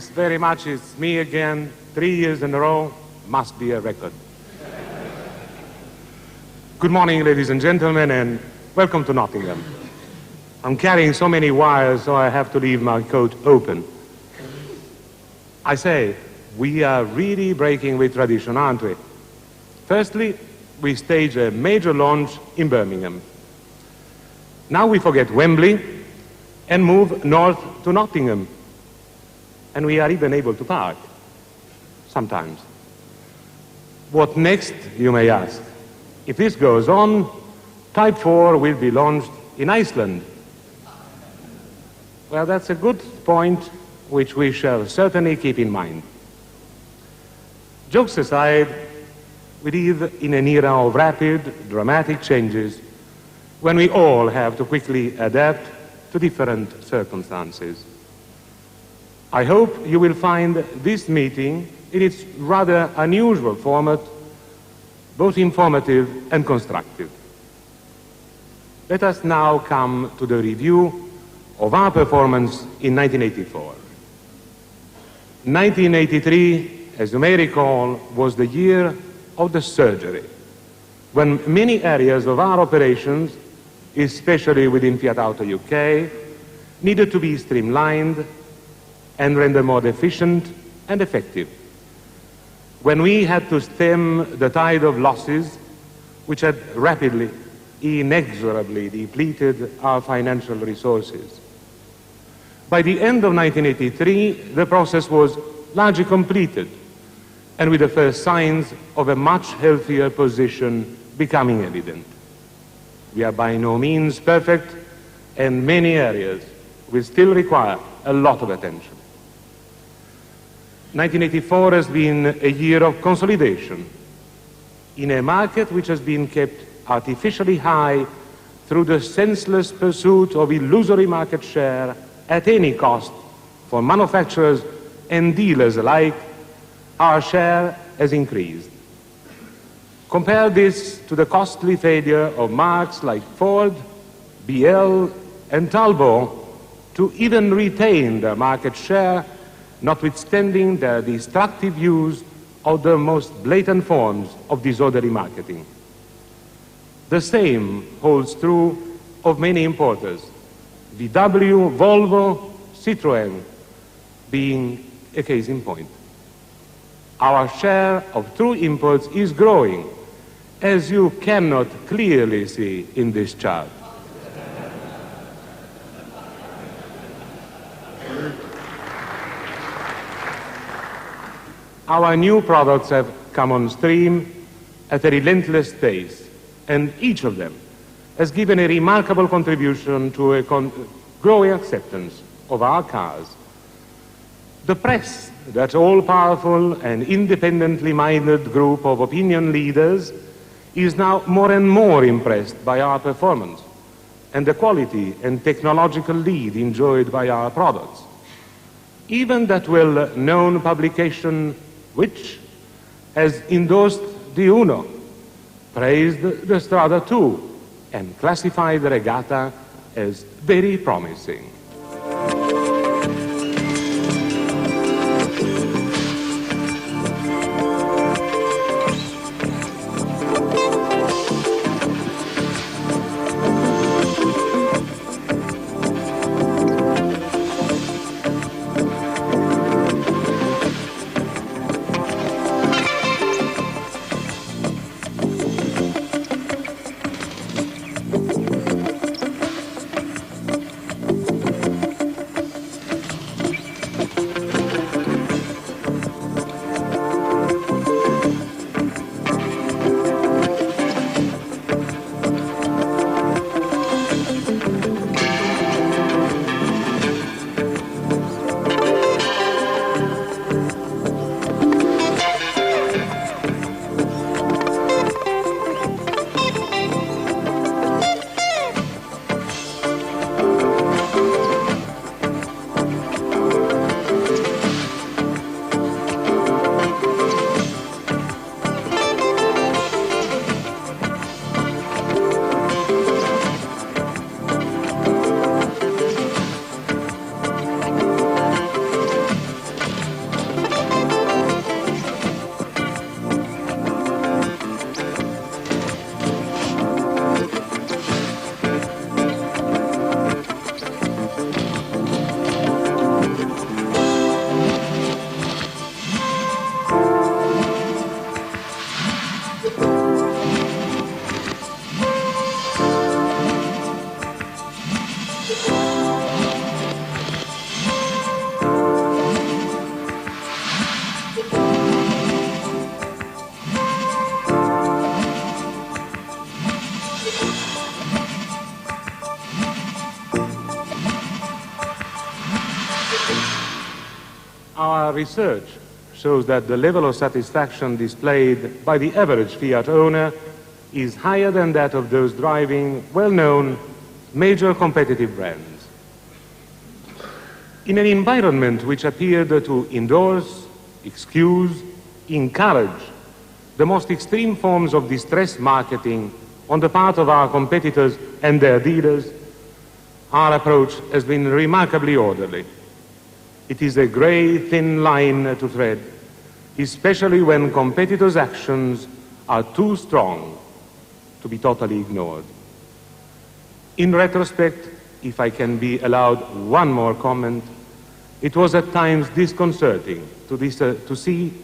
Thanks very much. It's me again. 3 years in a row. Must be a record. Good morning, ladies and gentlemen, and welcome to Nottingham. I'm carrying so many wires, so I have to leave my coat open. I say, we are really breaking with tradition, aren't we? Firstly, we stage a major launch in Birmingham. Now we forget Wembley and move north to Nottingham. And we are even able to park. Sometimes. What next, you may ask? If this goes on, Type 4 will be launched in Iceland. Well, that's a good point, which we shall certainly keep in mind. Jokes aside, we live in an era of rapid, dramatic changes when we all have to quickly adapt to different circumstances. I hope you will find this meeting, in its rather unusual format, both informative and constructive. Let us now come to the review of our performance in 1984. 1983, as you may recall, was the year of the surgery, when many areas of our operations, especially within Fiat Auto UK, needed to be streamlined and rendered more efficient and effective. When we had to stem the tide of losses which had rapidly, inexorably depleted our financial resources. By the end of 1983, the process was largely completed, and with the first signs of a much healthier position becoming evident. We are by no means perfect, and many areas will still require a lot of attention. 1984 has been a year of consolidation in a market which has been kept artificially high through the senseless pursuit of illusory market share at any cost for manufacturers and dealers alike. Our share has increased. Compare this to the costly failure of marques like Ford, BL, and Talbot to even retain their market share, notwithstanding their destructive use of the most blatant forms of disorderly marketing. The same holds true of many importers, VW, Volvo, Citroën being a case in point. Our share of true imports is growing, as you cannot clearly see in this chart. Our new products have come on stream at a relentless pace, and each of them has given a remarkable contribution to a growing acceptance of our cars. The press, that all-powerful and independently minded group of opinion leaders, is now more and more impressed by our performance and the quality and technological lead enjoyed by our products. Even that well-known publication, which has endorsed the Uno, praised the Strada 2, and classified the Regatta as very promising. Our research shows that the level of satisfaction displayed by the average Fiat owner is higher than that of those driving well-known major competitive brands. In an environment which appeared to endorse, excuse, encourage the most extreme forms of distress marketing on the part of our competitors and their dealers, our approach has been remarkably orderly. It is a grey, thin line to tread, especially when competitors' actions are too strong to be totally ignored. In retrospect, if I can be allowed one more comment, it was at times disconcerting to see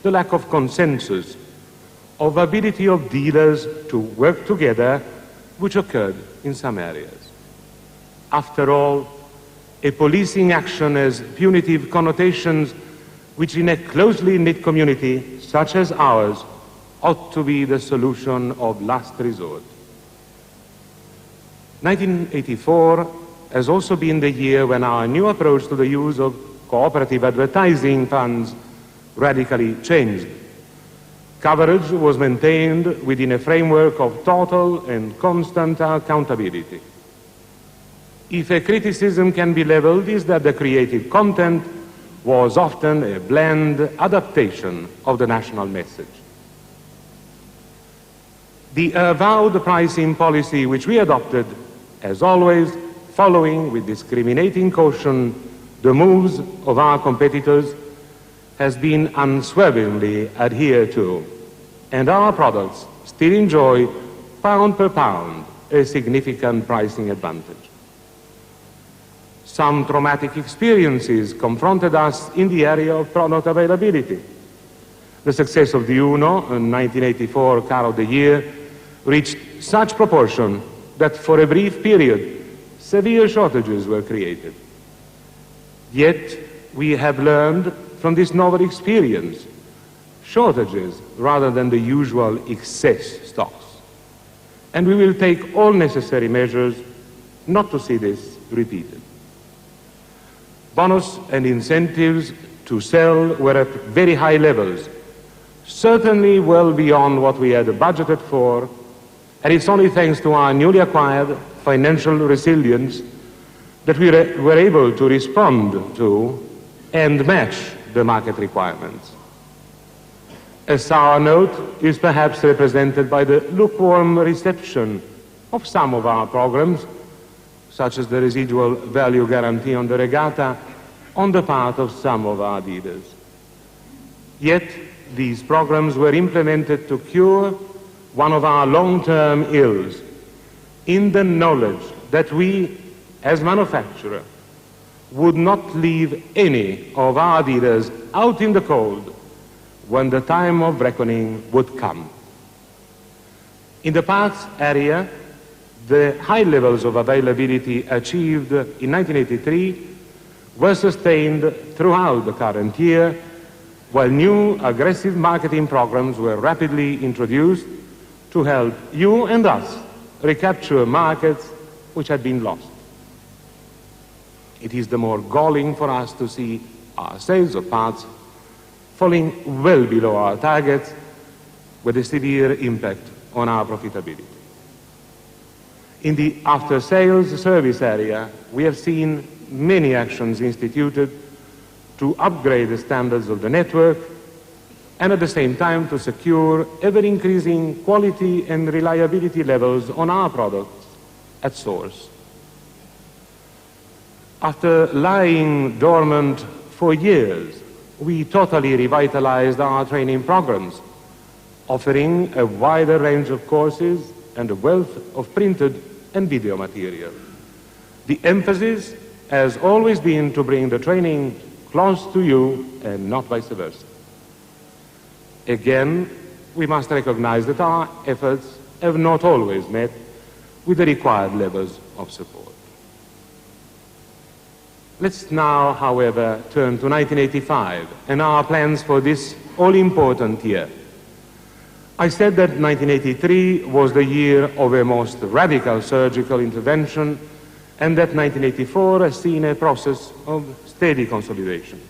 the lack of consensus, of ability of dealers to work together, which occurred in some areas. After all, a policing action has punitive connotations which in a closely knit community such as ours ought to be the solution of last resort. 1984 has also been the year when our new approach to the use of cooperative advertising funds radically changed. Coverage was maintained within a framework of total and constant accountability. If a criticism can be leveled, is that the creative content was often a bland adaptation of the national message. The avowed pricing policy which we adopted, as always, following with discriminating caution the moves of our competitors, has been unswervingly adhered to, and our products still enjoy, pound per pound, a significant pricing advantage. Some traumatic experiences confronted us in the area of product availability. The success of the Uno, a 1984 car of the year, reached such proportion that for a brief period, severe shortages were created. Yet, we have learned from this novel experience shortages rather than the usual excess stocks. And we will take all necessary measures not to see this repeated. Bonus and incentives to sell were at very high levels, certainly well beyond what we had budgeted for, and it's only thanks to our newly acquired financial resilience that we were able to respond to and match the market requirements. A sour note is perhaps represented by the lukewarm reception of some of our programs, such as the residual value guarantee on the Regatta, on the part of some of our dealers. Yet, these programs were implemented to cure one of our long-term ills, in the knowledge that we, as manufacturer, would not leave any of our dealers out in the cold when the time of reckoning would come. In the parts area, the high levels of availability achieved in 1983 were sustained throughout the current year, while new aggressive marketing programs were rapidly introduced to help you and us recapture markets which had been lost. It is the more galling for us to see our sales of parts falling well below our targets, with a severe impact on our profitability. In the after-sales service area, we have seen many actions instituted to upgrade the standards of the network and at the same time to secure ever-increasing quality and reliability levels on our products at source. After lying dormant for years, we totally revitalized our training programs, offering a wider range of courses and a wealth of printed and video material. The emphasis has always been to bring the training close to you and not vice versa. Again, we must recognize that our efforts have not always met with the required levels of support. Let's now, however, turn to 1985 and our plans for this all-important year. I said that 1983 was the year of a most radical surgical intervention and that 1984 has seen a process of steady consolidation.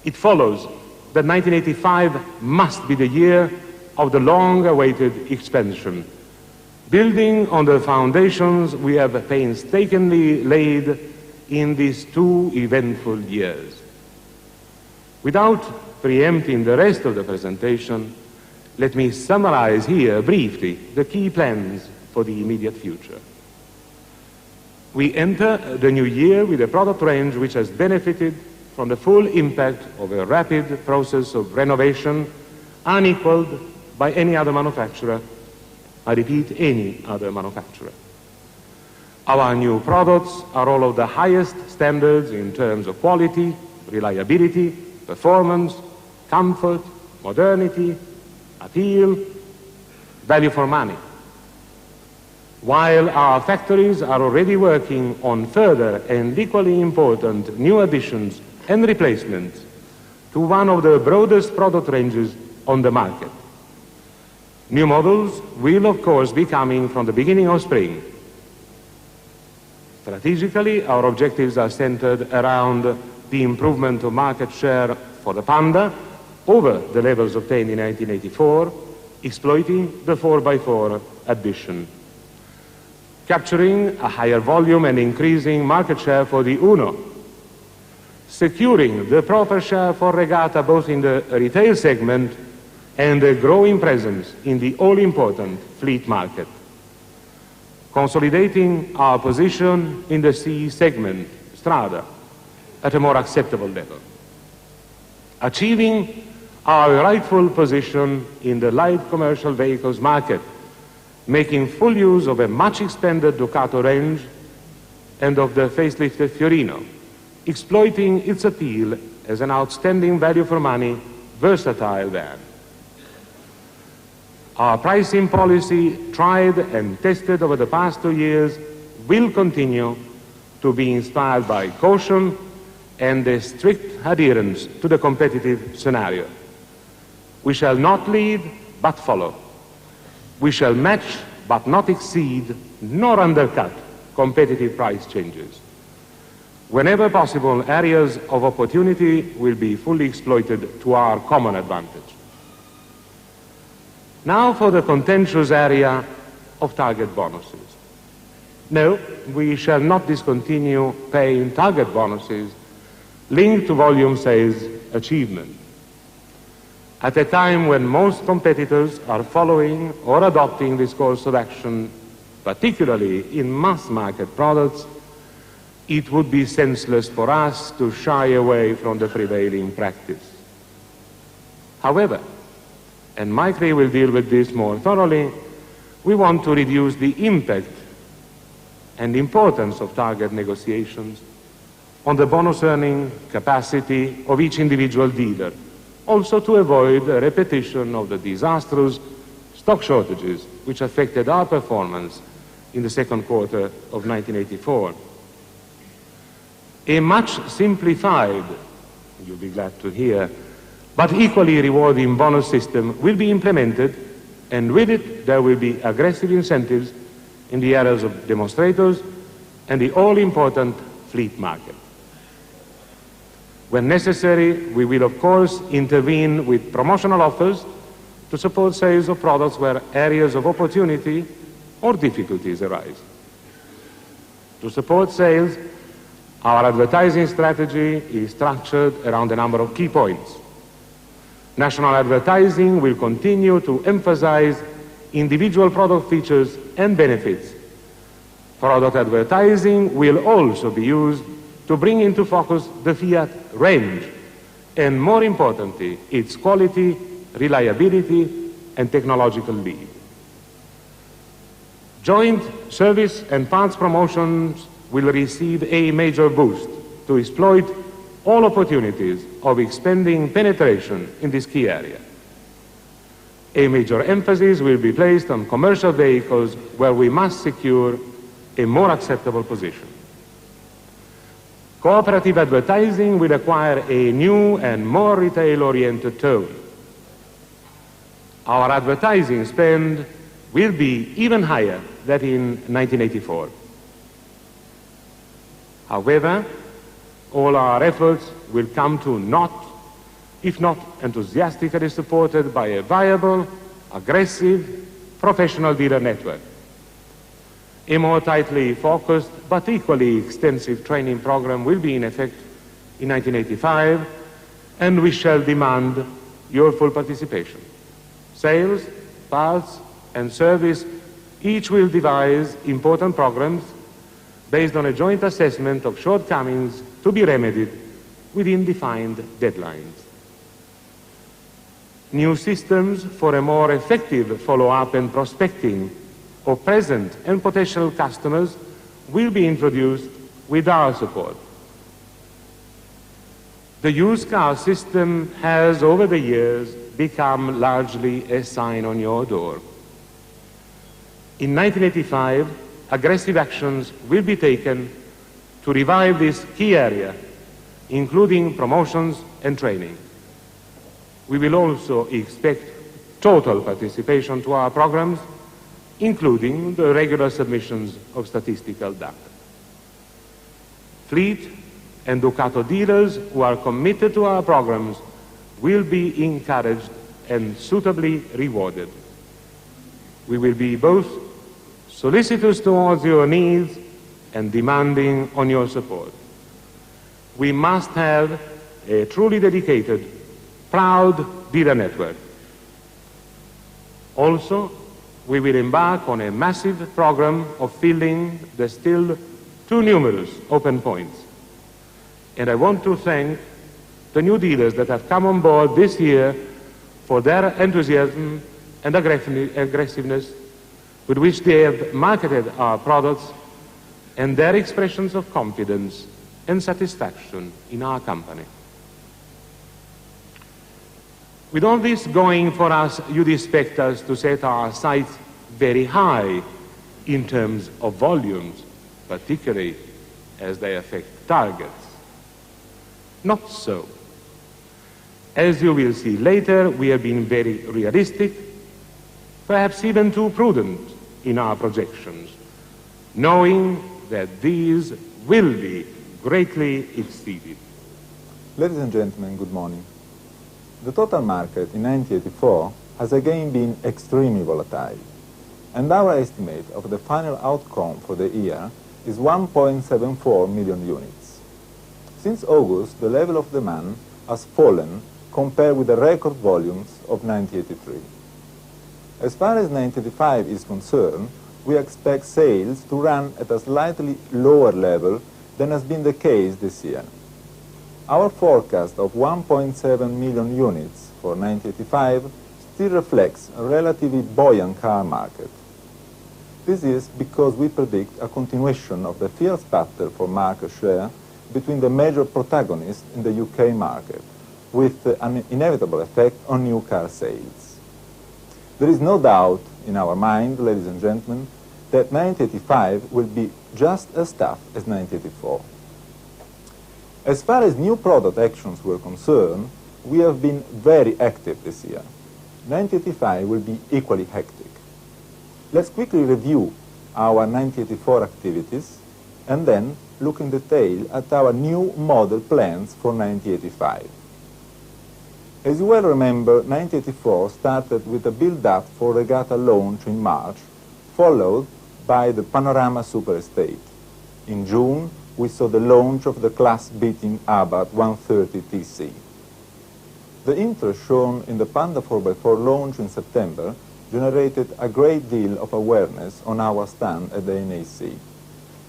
It follows that 1985 must be the year of the long-awaited expansion, building on the foundations we have painstakingly laid in these two eventful years. Without preempting the rest of the presentation, let me summarize here briefly the key plans for the immediate future. We enter the new year with a product range which has benefited from the full impact of a rapid process of renovation unequaled by any other manufacturer. I repeat, any other manufacturer. Our new products are all of the highest standards in terms of quality, reliability, performance, comfort, modernity, appeal, value for money. While our factories are already working on further and equally important new additions and replacements to one of the broadest product ranges on the market. New models will, of course, be coming from the beginning of spring. Strategically, our objectives are centered around the improvement of market share for the Panda over the levels obtained in 1984, exploiting the 4x4 addition. Capturing a higher volume and increasing market share for the Uno. Securing the proper share for Regatta both in the retail segment and a growing presence in the all-important fleet market. Consolidating our position in the C segment, Strada, at a more acceptable level. Achieving our rightful position in the light commercial vehicles market, making full use of a much expanded Ducato range and of the facelifted Fiorino, exploiting its appeal as an outstanding value for money, versatile van. Our pricing policy, tried and tested over the past 2 years, will continue to be inspired by caution and a strict adherence to the competitive scenario. We shall not lead, but follow. We shall match, but not exceed, nor undercut competitive price changes. Whenever possible, areas of opportunity will be fully exploited to our common advantage. Now for the contentious area of target bonuses. No, we shall not discontinue paying target bonuses linked to volume sales achievement. At a time when most competitors are following or adopting this course of action, particularly in mass market products, it would be senseless for us to shy away from the prevailing practice. However, and Maitre will deal with this more thoroughly, we want to reduce the impact and importance of target negotiations on the bonus earning capacity of each individual dealer, also to avoid a repetition of the disastrous stock shortages which affected our performance in the second quarter of 1984. A much simplified, you'll be glad to hear, but equally rewarding bonus system will be implemented, and with it there will be aggressive incentives in the areas of demonstrators and the all-important fleet market. When necessary, we will of course intervene with promotional offers to support sales of products where areas of opportunity or difficulties arise. To support sales, our advertising strategy is structured around a number of key points. National advertising will continue to emphasize individual product features and benefits. Product advertising will also be used to bring into focus the Fiat range, and more importantly, its quality, reliability, and technological lead. Joint service and parts promotions will receive a major boost to exploit all opportunities of expanding penetration in this key area. A major emphasis will be placed on commercial vehicles where we must secure a more acceptable position. Cooperative advertising will acquire a new and more retail-oriented tone. Our advertising spend will be even higher than in 1984. However, all our efforts will come to naught if not enthusiastically supported by a viable, aggressive, professional dealer network. A more tightly focused but equally extensive training program will be in effect in 1985, and we shall demand your full participation. Sales, parts, and service each will devise important programs based on a joint assessment of shortcomings to be remedied within defined deadlines. New systems for a more effective follow-up and prospecting of present and potential customers will be introduced with our support. The used car system has, over the years, become largely a sign on your door. In 1985, aggressive actions will be taken to revive this key area, including promotions and training. We will also expect total participation to our programs, including the regular submissions of statistical data. Fleet and Ducato dealers who are committed to our programs will be encouraged and suitably rewarded. We will be both solicitous towards your needs and demanding on your support. We must have a truly dedicated, proud dealer network. Also, we will embark on a massive program of filling the still too numerous open points. And I want to thank the new dealers that have come on board this year for their enthusiasm and aggressiveness with which they have marketed our products and their expressions of confidence and satisfaction in our company. With all this going for us, you'd expect us to set our sights very high in terms of volumes, particularly as they affect targets. Not so. As you will see later, we have been very realistic, perhaps even too prudent in our projections, knowing that these will be greatly exceeded. Ladies and gentlemen, good morning. The total market in 1984 has again been extremely volatile, and our estimate of the final outcome for the year is 1.74 million units. Since August, the level of demand has fallen compared with the record volumes of 1983. As far as 1985 is concerned, we expect sales to run at a slightly lower level than has been the case this year. Our forecast of 1.7 million units for 1985 still reflects a relatively buoyant car market. This is because we predict a continuation of the fierce battle for market share between the major protagonists in the UK market, with an inevitable effect on new car sales. There is no doubt in our mind, ladies and gentlemen, that 1985 will be just as tough as 1984. As far as new product actions were concerned, we have been very active this year. 1985 will be equally hectic. Let's quickly review our 1984 activities and then look in detail at our new model plans for 1985. As you well remember, 1984 started with a build-up for Regatta launch in March, followed by the Panorama Super Estate. In June, we saw the launch of the class-beating Abarth 130 TC. The interest shown in the Panda 4x4 launch in September generated a great deal of awareness on our stand at the NAC.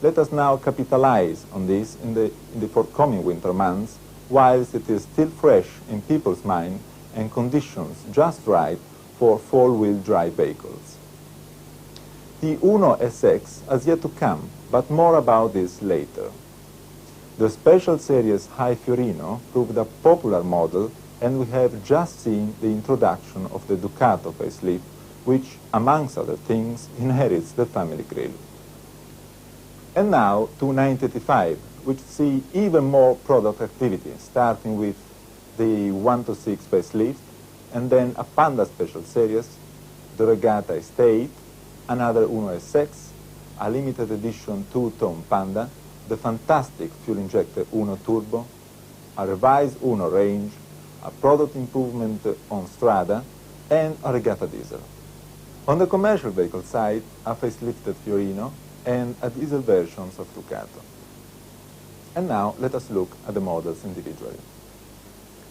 Let us now capitalize on this in the forthcoming winter months, whilst it is still fresh in people's mind and conditions just right for four-wheel drive vehicles. The Uno SX has yet to come, but more about this later. The Special Series High Fiorino proved a popular model, and we have just seen the introduction of the Ducato facelift, which, amongst other things, inherits the family grille. And now to 1985, which see even more product activity, starting with the 126 facelift, and then a Panda Special Series, the Regatta Estate, another Uno SX, a limited edition two-tone Panda, the fantastic fuel-injected Uno Turbo, a revised Uno range, a product improvement on Strada, and a regatta diesel. On the commercial vehicle side, a facelifted Fiorino and a diesel versions of Ducato. And now let us look at the models individually.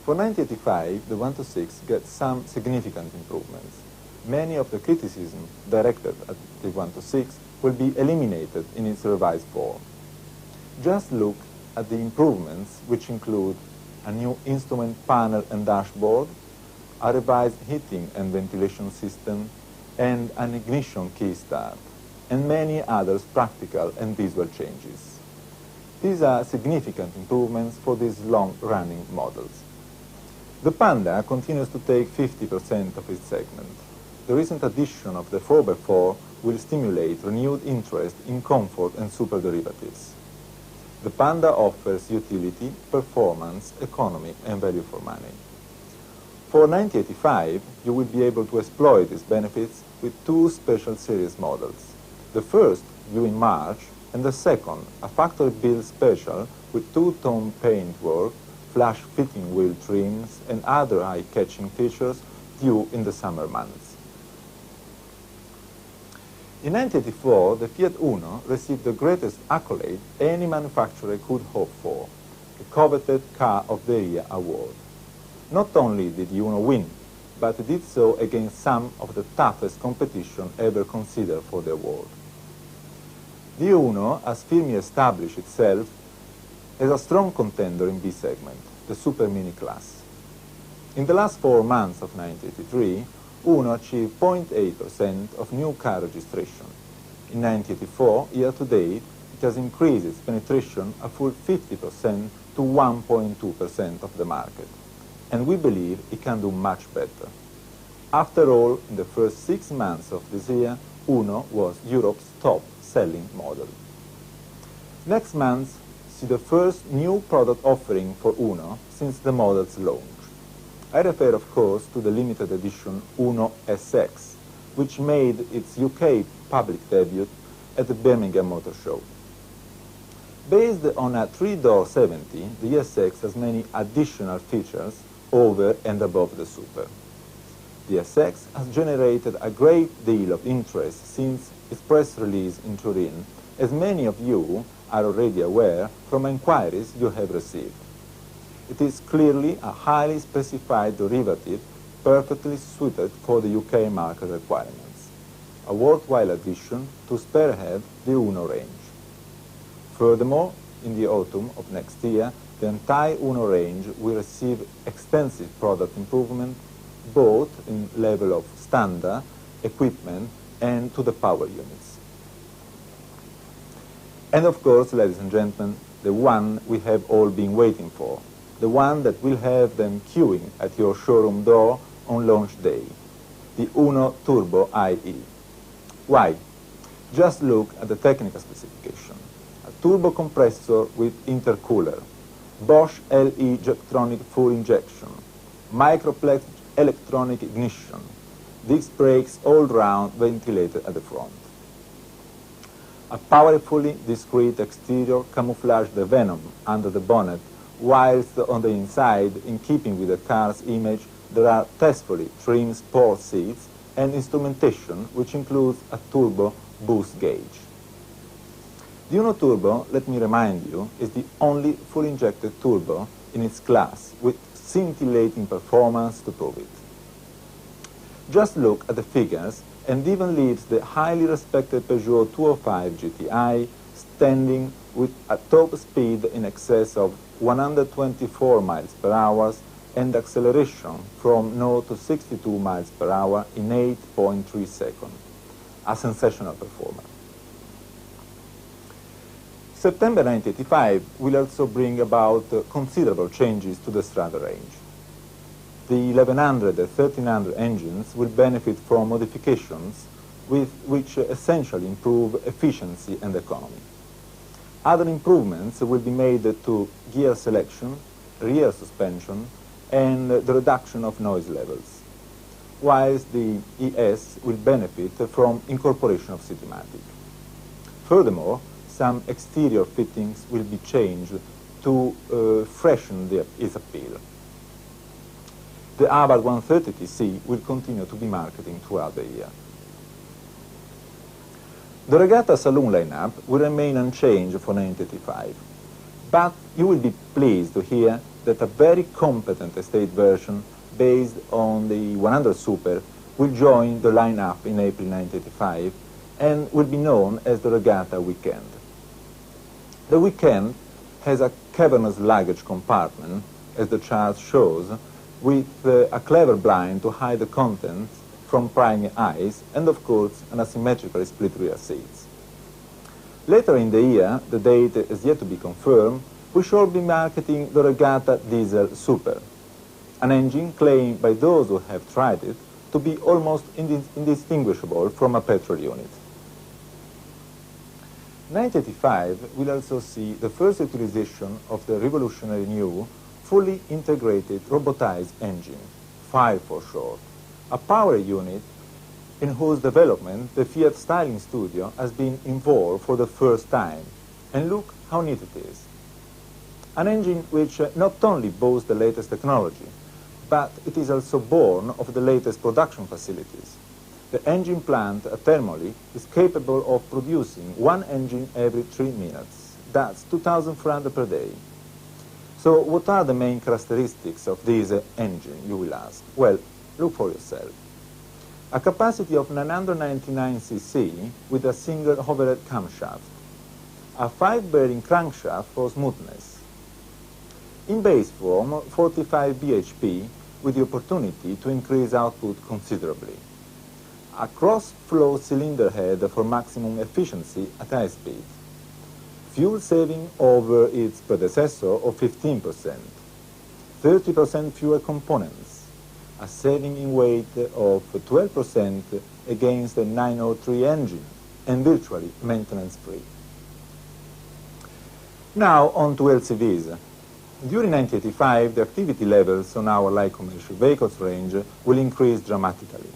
For 1985, the 126 gets some significant improvements. Many of the criticism directed at the 126 will be eliminated in its revised form. Just look at the improvements, which include a new instrument panel and dashboard, a revised heating and ventilation system, and an ignition key start, and many other practical and visual changes. These are significant improvements for these long-running models. The Panda continues to take 50% of its segment. The recent addition of the 4x4 will stimulate renewed interest in comfort and superderivatives. The Panda offers utility, performance, economy, and value for money. For 1985, you will be able to exploit these benefits with two special series models. The first, due in March, and the second, a factory-built special with two-tone paintwork, flush fitting wheel trims, and other eye-catching features due in the summer months. In 1984, the Fiat Uno received the greatest accolade any manufacturer could hope for, the coveted Car of the Year award. Not only did the Uno win, but it did so against some of the toughest competition ever considered for the award. The Uno has firmly established itself as a strong contender in B segment, the super mini class. In the last 4 months of 1983, Uno achieved 0.8% of new car registration. In 1984, year to date, it has increased its penetration a full 50% to 1.2% of the market. And we believe it can do much better. After all, in the first 6 months of this year, Uno was Europe's top-selling model. Next month, see the first new product offering for Uno since the model's launch. I refer, of course, to the limited edition Uno SX, which made its UK public debut at the Birmingham Motor Show. Based on a 3-door 70, the SX has many additional features over and above the Super. The SX has generated a great deal of interest since its press release in Turin, as many of you are already aware from inquiries you have received. It is clearly a highly specified derivative perfectly suited for the UK market requirements, a worthwhile addition to spearhead the Uno range. Furthermore, in the autumn of next year, the entire Uno range will receive extensive product improvement both in level of standard, equipment, and to the power units. And of course, ladies and gentlemen, the one we have all been waiting for, the one that will have them queuing at your showroom door on launch day, the Uno Turbo IE. Why? Just look at the technical specification. A turbo compressor with intercooler, Bosch LE Jetronic full injection, microplex electronic ignition, disc brakes all-round ventilated at the front. A powerfully discreet exterior camouflaged the Venom under the bonnet, whilst on the inside, in keeping with the car's image, there are tastefully trimmed sport seats and instrumentation which includes a turbo boost gauge. The Uno Turbo, let me remind you, is the only fully injected turbo in its class with scintillating performance to prove it. Just look at the figures and even leaves the highly respected Peugeot 205 GTI standing with a top speed in excess of 124 miles per hour and acceleration from 0 to 62 miles per hour in 8.3 seconds. A sensational performance. September 1985 will also bring about considerable changes to the Strada range. The 1100 and 1300 engines will benefit from modifications which essentially improve efficiency and economy. Other improvements will be made to gear selection, rear suspension, and the reduction of noise levels, whilst the ES will benefit from incorporation of Citymatic. Furthermore, some exterior fittings will be changed to freshen its appeal. The Abarth 130TC will continue to be marketing throughout the year. The Regatta Saloon lineup will remain unchanged for 1985, but you will be pleased to hear that a very competent estate version based on the 100 Super will join the lineup in April 1985 and will be known as the Regatta Weekend. The Weekend has a cavernous luggage compartment, as the chart shows, with a clever blind to hide the contents from prying eyes, and of course an asymmetrically split rear seats. Later in the year, the date is yet to be confirmed, we shall be marketing the Regatta Diesel Super, an engine claimed by those who have tried it to be almost indistinguishable from a petrol unit. 1985 will also see the first utilization of the revolutionary new, fully integrated robotized engine, FIRE for short, a power unit in whose development the Fiat Styling Studio has been involved for the first time. And look how neat it is. An engine which not only boasts the latest technology, but it is also born of the latest production facilities. The engine plant at Termoli is capable of producing one engine every 3 minutes. That's 2,400 per day. So what are the main characteristics of this engine, you will ask? Well, look for yourself. A capacity of 999 cc with a single overhead camshaft. A 5-bearing crankshaft for smoothness. In base form, 45 bhp with the opportunity to increase output considerably. A cross-flow cylinder head for maximum efficiency at high speed. Fuel saving over its predecessor of 15%. 30% fewer components. A saving in weight of 12% against the 903 engine, and virtually maintenance-free. Now on to LCVs. During 1985, the activity levels on our light commercial vehicles range will increase dramatically.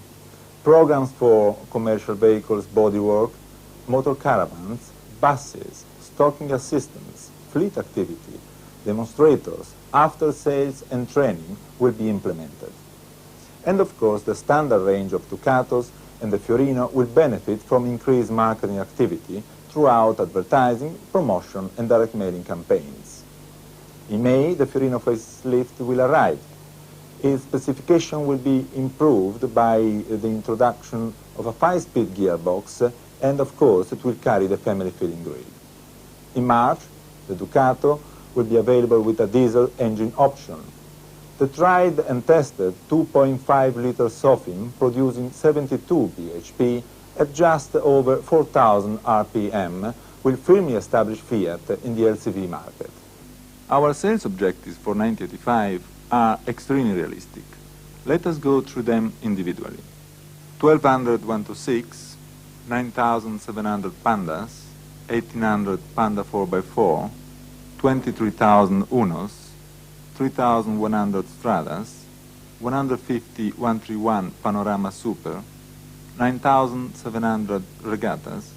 Programs for commercial vehicles bodywork, motor caravans, buses, stocking assistance, fleet activity, demonstrators, after-sales and training will be implemented. And of course, the standard range of Ducatos and the Fiorino will benefit from increased marketing activity throughout advertising, promotion and direct mailing campaigns. In May, the Fiorino facelift will arrive. Its specification will be improved by the introduction of a 5-speed gearbox, and of course it will carry the family feeling grille. In March, the Ducato will be available with a diesel engine option. The tried and tested 2.5-liter Sofim, producing 72 bhp at just over 4,000 rpm, will firmly establish Fiat in the LCV market. Our sales objectives for 1985 are extremely realistic. Let us go through them individually. 1,200 126, 9,700 Pandas, 1,800 Panda 4x4, 23,000 Unos, 3,100 Stradas, 150 131 Panorama Super, 9,700 Regattas,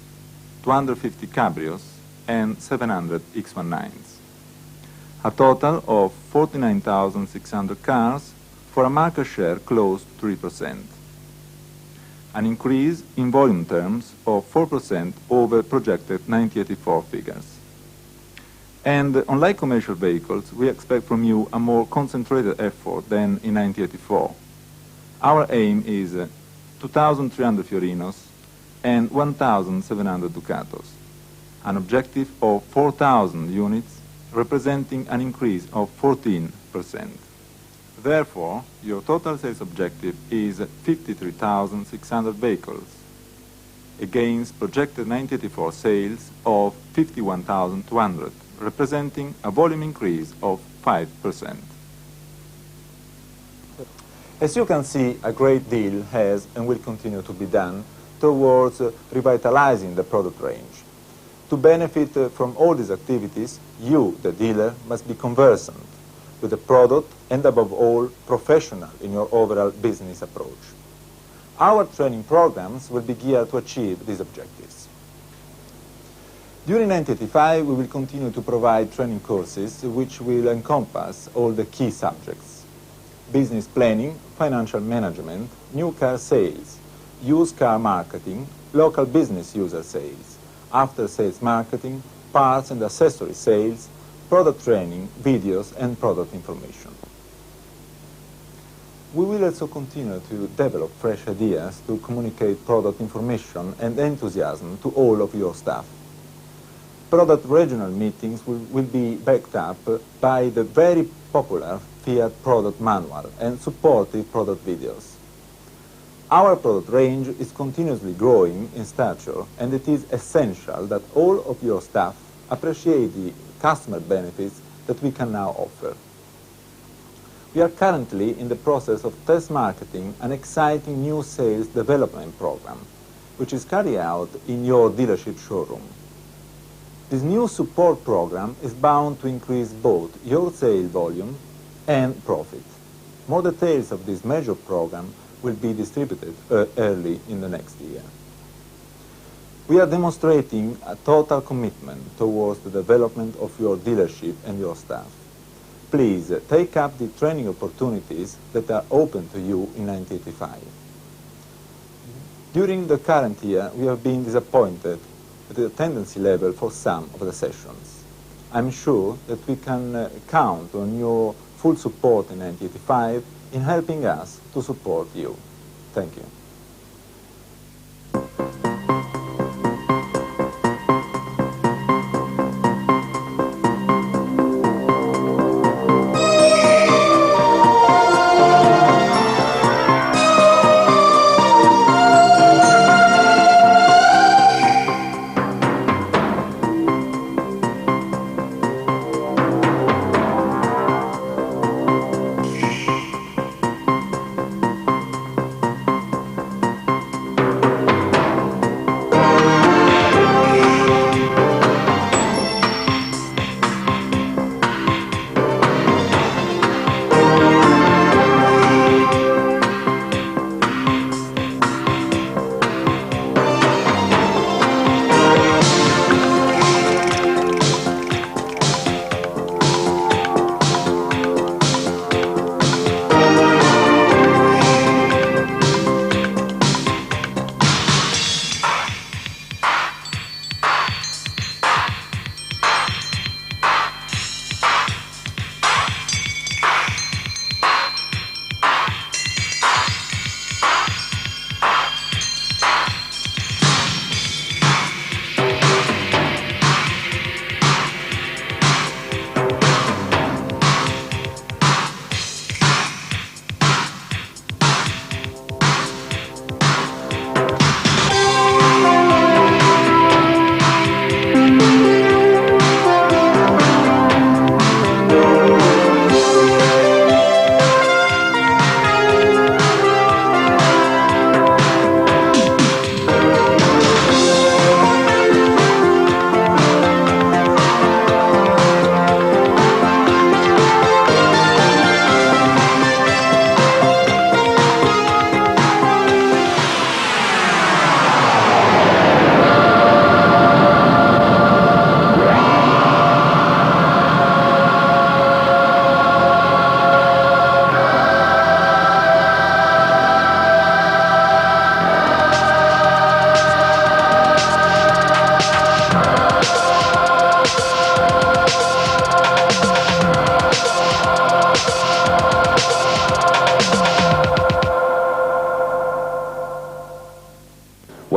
250 Cabrios, and 700 X19s. A total of 49,600 cars for a market share close to 3%. An increase in volume terms of 4% over projected 1984 figures. And on light commercial vehicles, we expect from you a more concentrated effort than in 1984. Our aim is 2,300 Fiorinos and 1,700 Ducatos, an objective of 4,000 units representing an increase of 14%. Therefore, your total sales objective is 53,600 vehicles, against projected 1984 sales of 51,200, representing a volume increase of 5%. As you can see, a great deal has and will continue to be done towards revitalizing the product range. To benefit from all these activities, you, the dealer, must be conversant with the product and, above all, professional in your overall business approach. Our training programs will be geared to achieve these objectives. During 1985, we will continue to provide training courses which will encompass all the key subjects. business planning, financial management, new car sales, used car marketing, local business user sales, after-sales marketing, parts and accessory sales, product training, videos and product information. We will also continue to develop fresh ideas to communicate product information and enthusiasm to all of your staff. Product regional meetings will be backed up by the very popular Fiat product manual and supportive product videos. Our product range is continuously growing in stature, and it is essential that all of your staff appreciate the customer benefits that we can now offer. We are currently in the process of test marketing an exciting new sales development program, which is carried out in your dealership showroom. This new support program is bound to increase both your sales volume and profit. More details of this major program will be distributed early in the next year. We are demonstrating a total commitment towards the development of your dealership and your staff. Please take up the training opportunities that are open to you in 1985. During the current year, we have been disappointed at the attendance level for some of the sessions. I'm sure that we can count on your full support in 1985 in helping us to support you. Thank you.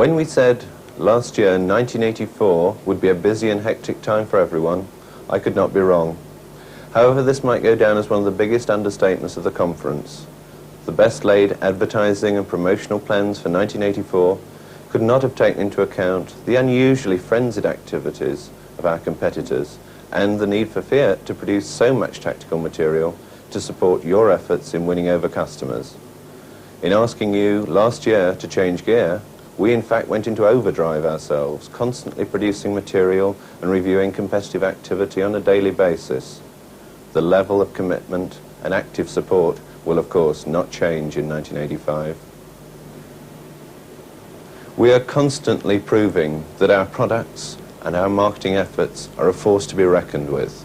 When we said last year, 1984, would be a busy and hectic time for everyone, I could not be wrong. However, this might go down as one of the biggest understatements of the conference. The best laid advertising and promotional plans for 1984 could not have taken into account the unusually frenzied activities of our competitors and the need for Fiat to produce so much tactical material to support your efforts in winning over customers. In asking you last year to change gear, we in fact went into overdrive ourselves, constantly producing material and reviewing competitive activity on a daily basis. The level of commitment and active support will of course not change in 1985. We are constantly proving that our products and our marketing efforts are a force to be reckoned with.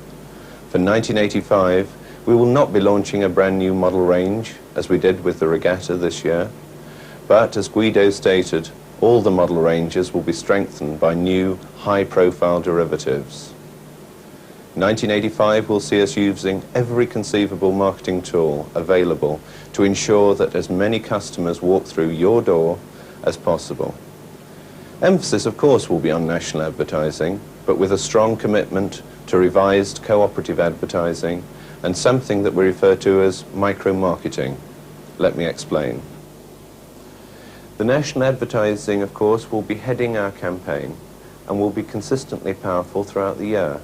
For 1985, We will not be launching a brand new model range, as we did with the Regatta this year, but as Guido stated, all the model ranges will be strengthened by new, high-profile derivatives. 1985 will see us using every conceivable marketing tool available to ensure that as many customers walk through your door as possible. Emphasis, of course, will be on national advertising, but with a strong commitment to revised cooperative advertising and something that we refer to as micro-marketing. Let me explain. The national advertising, of course, will be heading our campaign and will be consistently powerful throughout the year.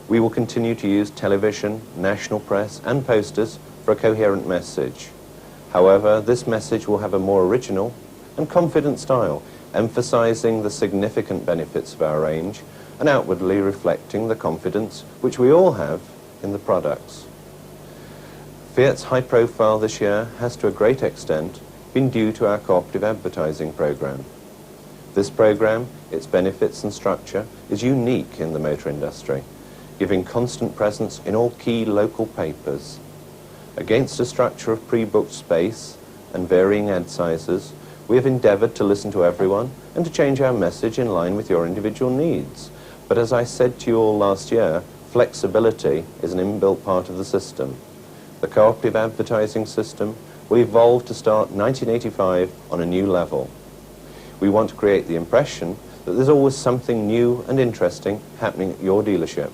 We will continue to use television, national press and posters for a coherent message. However, this message will have a more original and confident style, emphasizing the significant benefits of our range and outwardly reflecting the confidence which we all have in the products. Fiat's high profile this year has to a great extent been due to our cooperative advertising program. This program, its benefits and structure, is unique in the motor industry, giving constant presence in all key local papers. Against a structure of pre-booked space and varying ad sizes, we have endeavoured to listen to everyone and to change our message in line with your individual needs. But as I said to you all last year, flexibility is an inbuilt part of the system. The cooperative advertising system will evolve to start 1985 on a new level. We want to create the impression that there's always something new and interesting happening at your dealership.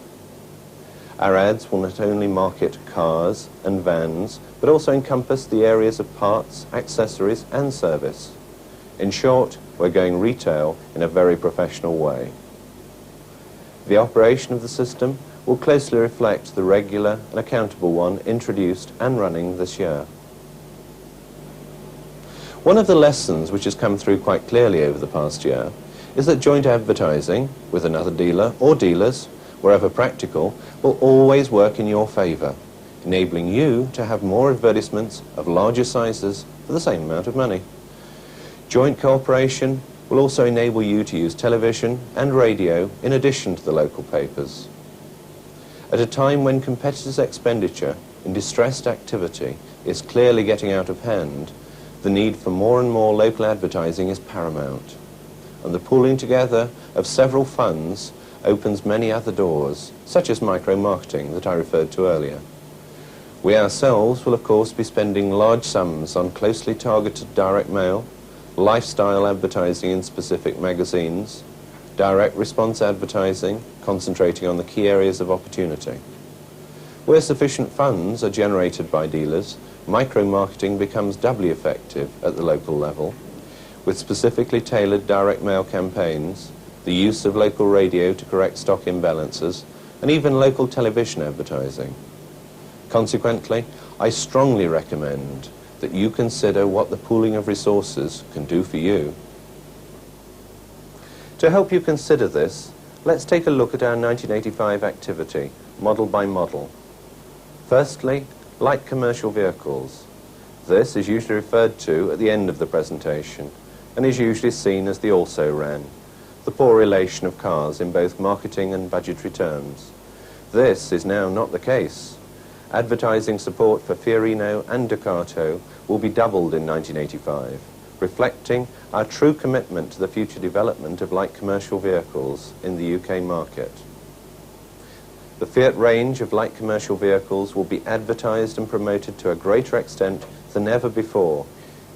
Our ads will not only market cars and vans, but also encompass the areas of parts, accessories and service. In short, we're going retail in a very professional way. The operation of the system will closely reflect the regular and accountable one introduced and running this year. One of the lessons which has come through quite clearly over the past year is that joint advertising with another dealer or dealers, wherever practical, will always work in your favour, enabling you to have more advertisements of larger sizes for the same amount of money. Joint cooperation will also enable you to use television and radio in addition to the local papers. At a time when competitors' expenditure in distressed activity is clearly getting out of hand, the need for more and more local advertising is paramount, and the pooling together of several funds opens many other doors, such as micro-marketing that I referred to earlier. We ourselves will of course be spending large sums on closely targeted direct mail, lifestyle advertising in specific magazines, direct response advertising concentrating on the key areas of opportunity. Where sufficient funds are generated by dealers, micro-marketing becomes doubly effective at the local level, with specifically tailored direct mail campaigns, the use of local radio to correct stock imbalances, and even local television advertising. Consequently, I strongly recommend that you consider what the pooling of resources can do for you. To help you consider this, let's take a look at our 1985 activity, model by model. Firstly, light commercial vehicles. This is usually referred to at the end of the presentation and is usually seen as the also-ran, the poor relation of cars in both marketing and budgetary terms. This is now not the case. Advertising support for Fiorino and Ducato will be doubled in 1985, reflecting our true commitment to the future development of light commercial vehicles in the UK market. The Fiat range of light commercial vehicles will be advertised and promoted to a greater extent than ever before,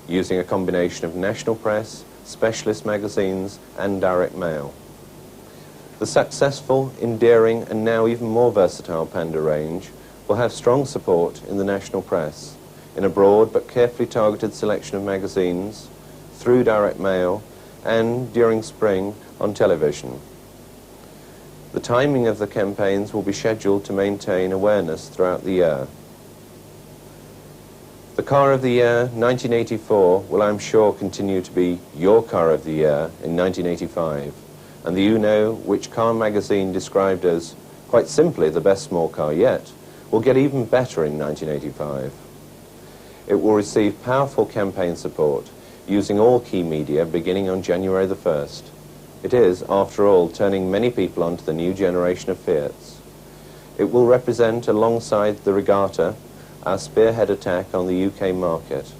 using a combination of national press, specialist magazines and direct mail. The successful, endearing and now even more versatile Panda range will have strong support in the national press, in a broad but carefully targeted selection of magazines, through direct mail and, during spring, on television. The timing of the campaigns will be scheduled to maintain awareness throughout the year. The Car of the Year 1984 will, I'm sure, continue to be your Car of the Year in 1985, and the Uno, which car magazine described as, quite simply, the best small car yet, will get even better in 1985. It will receive powerful campaign support, using all key media beginning on January the 1st. It is, after all, turning many people onto the new generation of Fiats. It will represent, alongside the Regatta our spearhead attack on the UK market,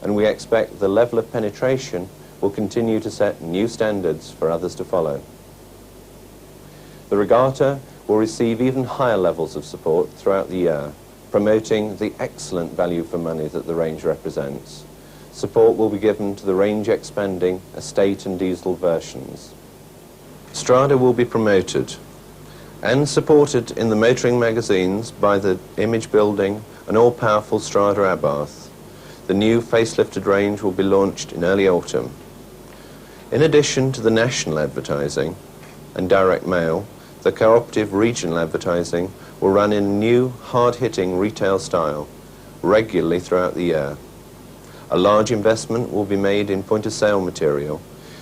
and we expect the level of penetration will continue to set new standards for others to follow. The regatta will receive even higher levels of support throughout the year, promoting the excellent value for money that the range represents. Support will be given to the range-expanding estate and diesel versions. Strada will be promoted and supported in the motoring magazines by the image-building and all-powerful Strada Abarth. The new facelifted range will be launched in early autumn. In addition to the national advertising and direct mail, the cooperative regional advertising will run in new, hard-hitting retail style regularly throughout the year. A large investment will be made in point-of-sale material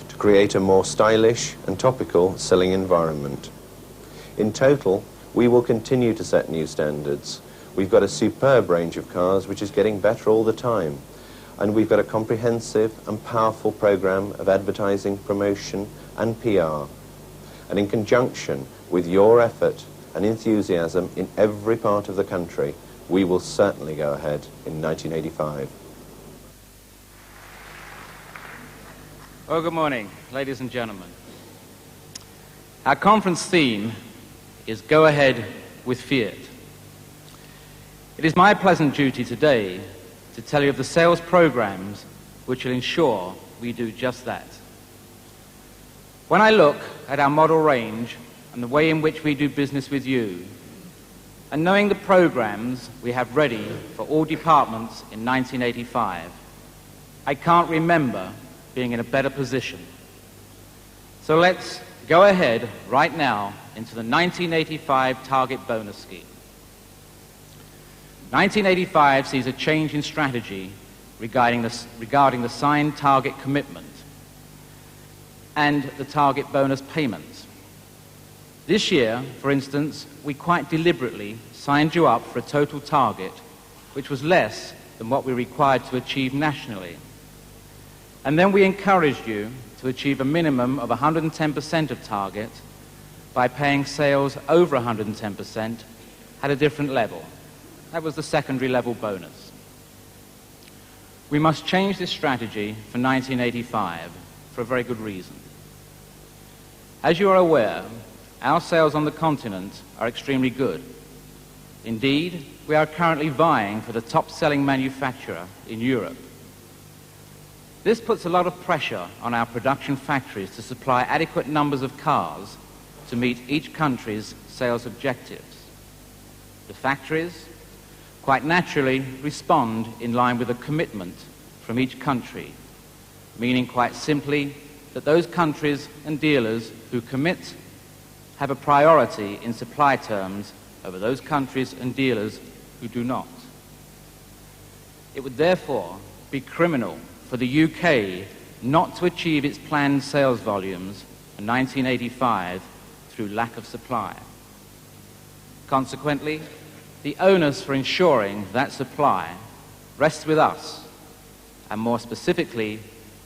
to create a more stylish and topical selling environment. In total, we will continue to set new standards. We've got a superb range of cars which is getting better all the time, and we've got a comprehensive and powerful program of advertising, promotion and PR. And in conjunction with your effort and enthusiasm in every part of the country, we will certainly go ahead in 1985. Well, good morning, ladies and gentlemen. Our conference theme is Go Ahead with Fiat. It is my pleasant duty today to tell you of the sales programs which will ensure we do just that. When I look at our model range and the way in which we do business with you, and knowing the programs we have ready for all departments in 1985, I can't remember being in a better position. So let's go ahead right now into the 1985 target bonus scheme. 1985 sees a change in strategy regarding the signed target commitment and the target bonus payments. This year, for instance, we quite deliberately signed you up for a total target which was less than what we required to achieve nationally. And then we encouraged you to achieve a minimum of 110% of target by paying sales over 110% at a different level. That was the secondary level bonus. We must change this strategy for 1985 for a very good reason. As you are aware, our sales on the continent are extremely good. Indeed, we are currently vying for the top-selling manufacturer in Europe. This puts a lot of pressure on our production factories to supply adequate numbers of cars to meet each country's sales objectives. The factories, quite naturally, respond in line with a commitment from each country, meaning quite simply that those countries and dealers who commit have a priority in supply terms over those countries and dealers who do not. It would therefore be criminal for the UK not to achieve its planned sales volumes in 1985 through lack of supply. Consequently, the onus for ensuring that supply rests with us, and more specifically,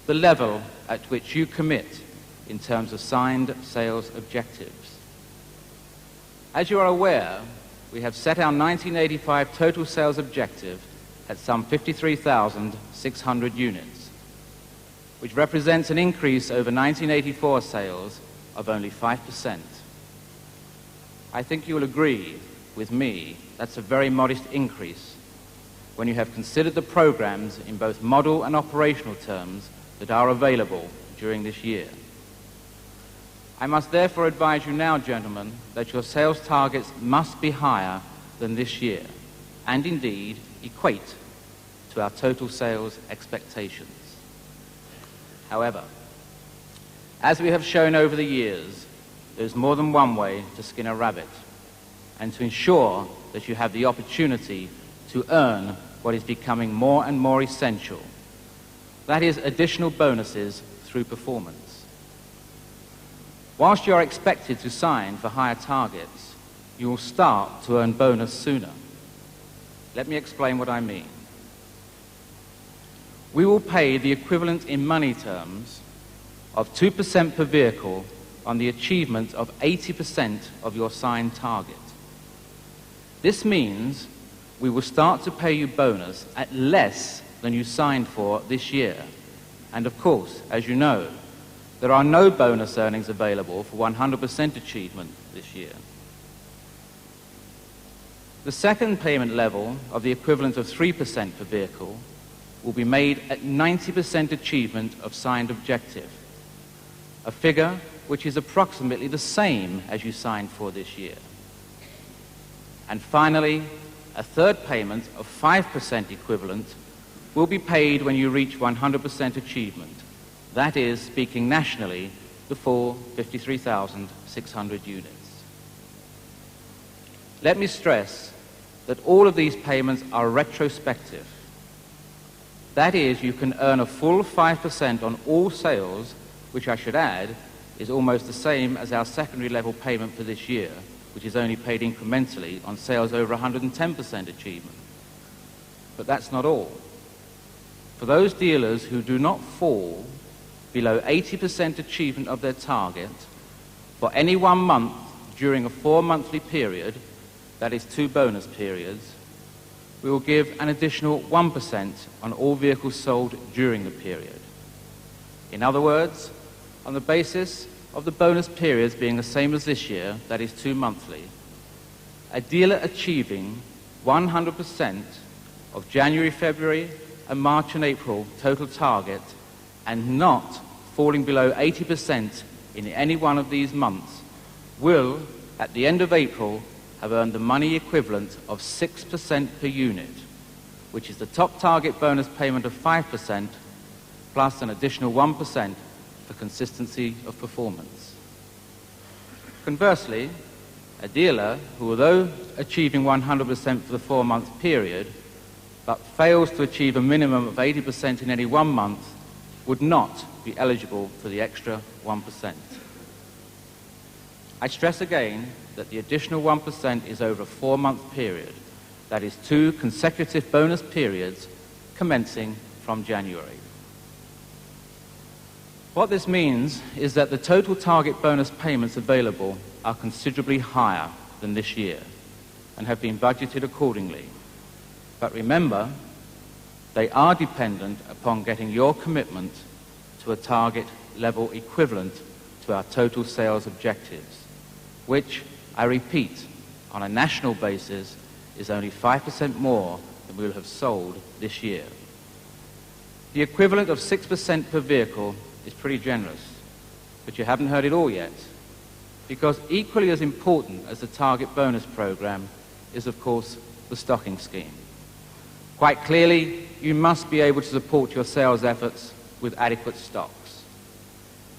the level at which you commit in terms of signed sales objectives. As you are aware, we have set our 1985 total sales objective at some 53,600 units, which represents an increase over 1984 sales of only 5%. I think you will agree with me that's a very modest increase when you have considered the programs in both model and operational terms that are available during this year. I must therefore advise you now, gentlemen, that your sales targets must be higher than this year, and indeed equate to our total sales expectations. However, as we have shown over the years, there's more than one way to skin a rabbit, and to ensure that you have the opportunity to earn what is becoming more and more essential. That is additional bonuses through performance. Whilst you are expected to sign for higher targets, you will start to earn bonus sooner. Let me explain what I mean. We will pay the equivalent in money terms of 2% per vehicle on the achievement of 80% of your signed target. This means we will start to pay you bonus at less than you signed for this year. And of course, as you know, there are no bonus earnings available for 100% achievement this year. The second payment level of the equivalent of 3% per vehicle will be made at 90% achievement of signed objective, a figure which is approximately the same as you signed for this year. And finally, a third payment of 5% equivalent will be paid when you reach 100% achievement. That is, speaking nationally, the full 53,600 units. Let me stress that all of these payments are retrospective. That is, you can earn a full 5% on all sales, which I should add is almost the same as our secondary level payment for this year, which is only paid incrementally on sales over 110% achievement. But that's not all. For those dealers who do not fall below 80% achievement of their target for any 1 month during a 4-monthly period, that is 2 bonus periods, we will give an additional 1% on all vehicles sold during the period. In other words, on the basis of the bonus periods being the same as this year, that is 2 monthly, a dealer achieving 100% of January, February, and March and April total target and not falling below 80% in any one of these months will, at the end of April, have earned the money equivalent of 6% per unit, which is the top target bonus payment of 5% plus an additional 1% for consistency of performance. Conversely, a dealer who, although achieving 100% for the 4-month period, but fails to achieve a minimum of 80% in any 1 month, would not be eligible for the extra 1%. I stress again that the additional 1% is over a 4-month period, that is 2 consecutive bonus periods commencing from January. What this means is that the total target bonus payments available are considerably higher than this year and have been budgeted accordingly. But remember, they are dependent upon getting your commitment to a target level equivalent to our total sales objectives, which, I repeat, on a national basis is only 5% more than we will have sold this year. The equivalent of 6% per vehicle is pretty generous, but you haven't heard it all yet, because equally as important as the target bonus program is, of course, the stocking scheme. Quite clearly, you must be able to support your sales efforts with adequate stocks,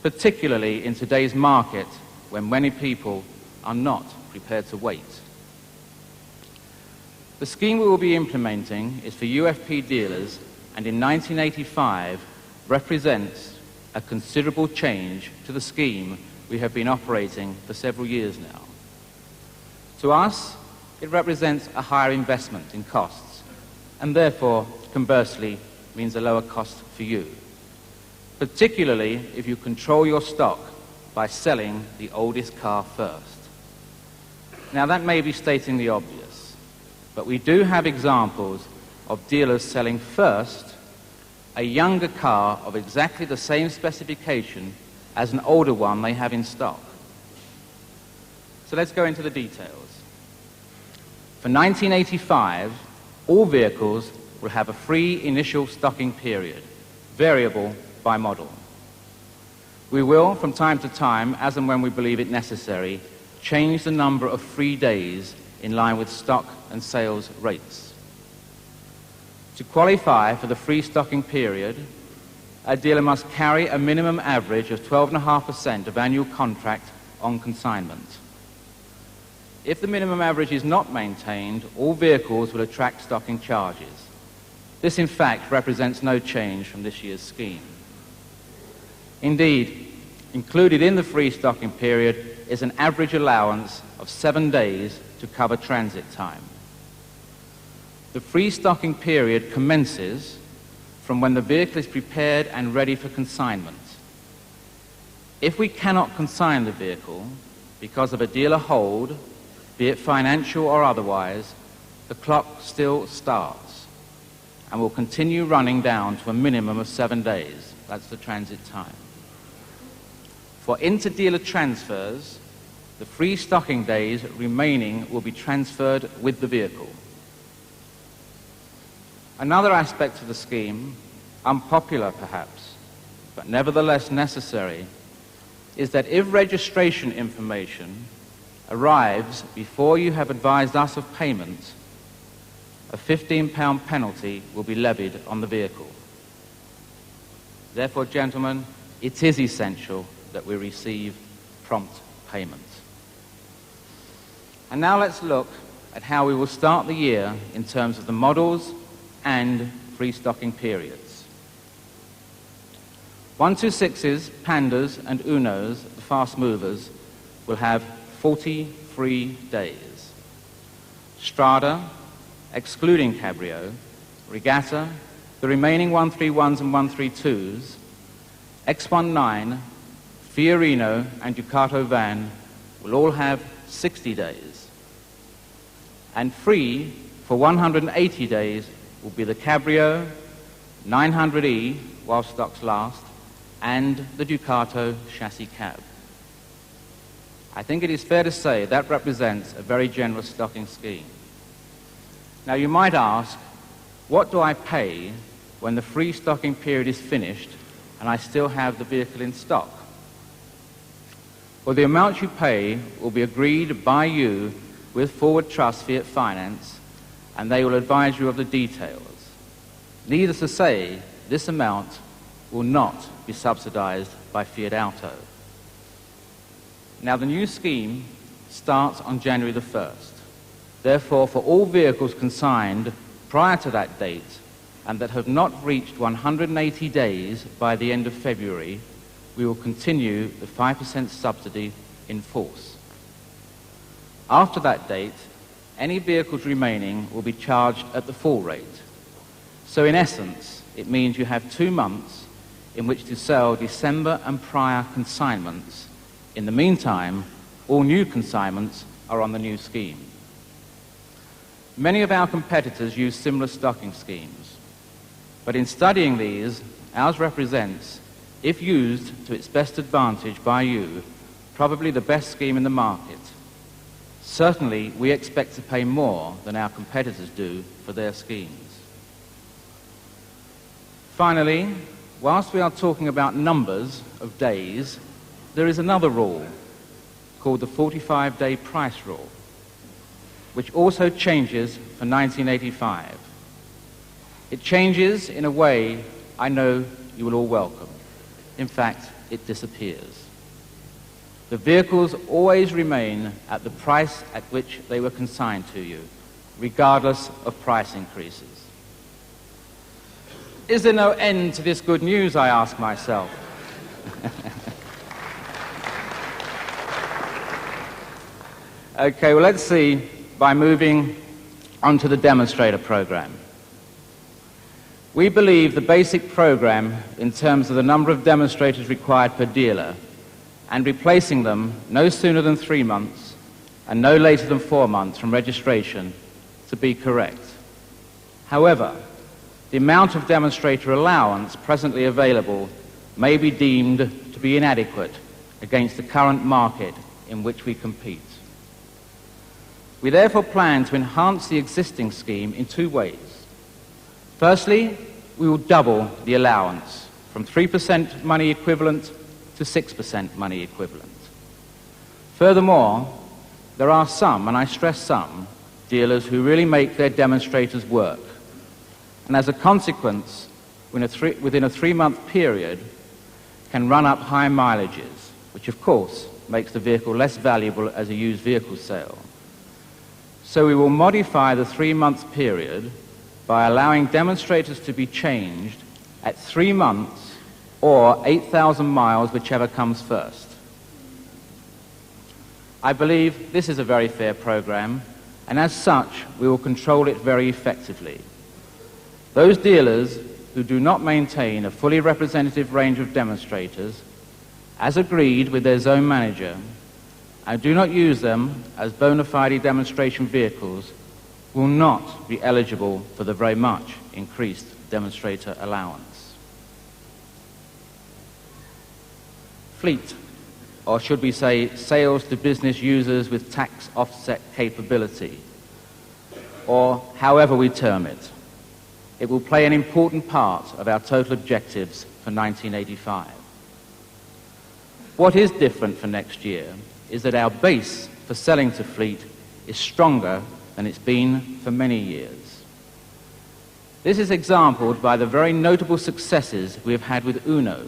particularly in today's market when many people are not prepared to wait. The scheme we will be implementing is for UFP dealers, and in 1985 represents a considerable change to the scheme we have been operating for several years now. To us, it represents a higher investment in costs, and therefore, conversely, means a lower cost for you, particularly if you control your stock by selling the oldest car first. Now, that may be stating the obvious, but we do have examples of dealers selling first a younger car of exactly the same specification as an older one they have in stock. So let's go into the details. For 1985, all vehicles will have a free initial stocking period, variable by model. We will, from time to time, as and when we believe it necessary, change the number of free days in line with stock and sales rates. To qualify for the free stocking period, a dealer must carry a minimum average of 12.5% of annual contract on consignment. If the minimum average is not maintained, all vehicles will attract stocking charges. This, in fact, represents no change from this year's scheme. Indeed, included in the free stocking period is an average allowance of 7 days to cover transit time. The free stocking period commences from when the vehicle is prepared and ready for consignment. If we cannot consign the vehicle because of a dealer hold, be it financial or otherwise, the clock still starts and will continue running down to a minimum of 7 days. That's the transit time. For inter-dealer transfers, the free stocking days remaining will be transferred with the vehicle. Another aspect of the scheme, unpopular perhaps, but nevertheless necessary, is that if registration information arrives before you have advised us of payment, a £15 penalty will be levied on the vehicle. Therefore, gentlemen, it is essential that we receive prompt payment. And now let's look at how we will start the year in terms of the models and free stocking periods. 126s, Pandas and Unos, the fast movers, will have 40 free days. Strada, excluding Cabrio, Regatta, the remaining 131s and 132s, X19, Fiorino and Ducato van will all have 60 days. And free for 180 days will be the Cabrio, 900E, while stocks last, and the Ducato chassis cab. I think it is fair to say that represents a very generous stocking scheme. Now you might ask, what do I pay when the free stocking period is finished and I still have the vehicle in stock? Well, the amount you pay will be agreed by you with Forward Trust Fiat Finance, and they will advise you of the details. Needless to say, this amount will not be subsidized by Fiat Auto. Now, the new scheme starts on January the 1st. Therefore, for all vehicles consigned prior to that date and that have not reached 180 days by the end of February, we will continue the 5% subsidy in force. After that date, any vehicles remaining will be charged at the full rate. So in essence, it means you have 2 months in which to sell December and prior consignments. In the meantime, all new consignments are on the new scheme. Many of our competitors use similar stocking schemes, but in studying these, ours represents, if used to its best advantage by you, probably the best scheme in the market. Certainly, we expect to pay more than our competitors do for their schemes. Finally, whilst we are talking about numbers of days, there is another rule called the 45-day price rule, which also changes for 1985. It changes in a way I know you will all welcome. In fact, it disappears. The vehicles always remain at the price at which they were consigned to you, regardless of price increases. Is there no end to this good news, I ask myself? Okay, well, let's see by moving on to the demonstrator program. We believe the basic program in terms of the number of demonstrators required per dealer and replacing them no sooner than 3 months and no later than 4 months from registration to be correct. However, the amount of demonstrator allowance presently available may be deemed to be inadequate against the current market in which we compete. We therefore plan to enhance the existing scheme in 2 ways. Firstly, we will double the allowance from 3% money equivalent to 6% money equivalent. Furthermore, there are some, and I stress some, dealers who really make their demonstrators work. And as a consequence, within a 3-month period, can run up high mileages, which of course makes the vehicle less valuable as a used vehicle sale. So we will modify the 3-month period by allowing demonstrators to be changed at 3 months or 8,000 miles, whichever comes first. I believe this is a very fair program, and as such, we will control it very effectively. Those dealers who do not maintain a fully representative range of demonstrators, as agreed with their zone manager, and do not use them as bona fide demonstration vehicles, will not be eligible for the very much increased demonstrator allowance. Fleet, or should we say sales to business users with tax offset capability, or however we term it. It will play an important part of our total objectives for 1985. What is different for next year is that our base for selling to fleet is stronger than it's been for many years. This is exampled by the very notable successes we have had with Uno,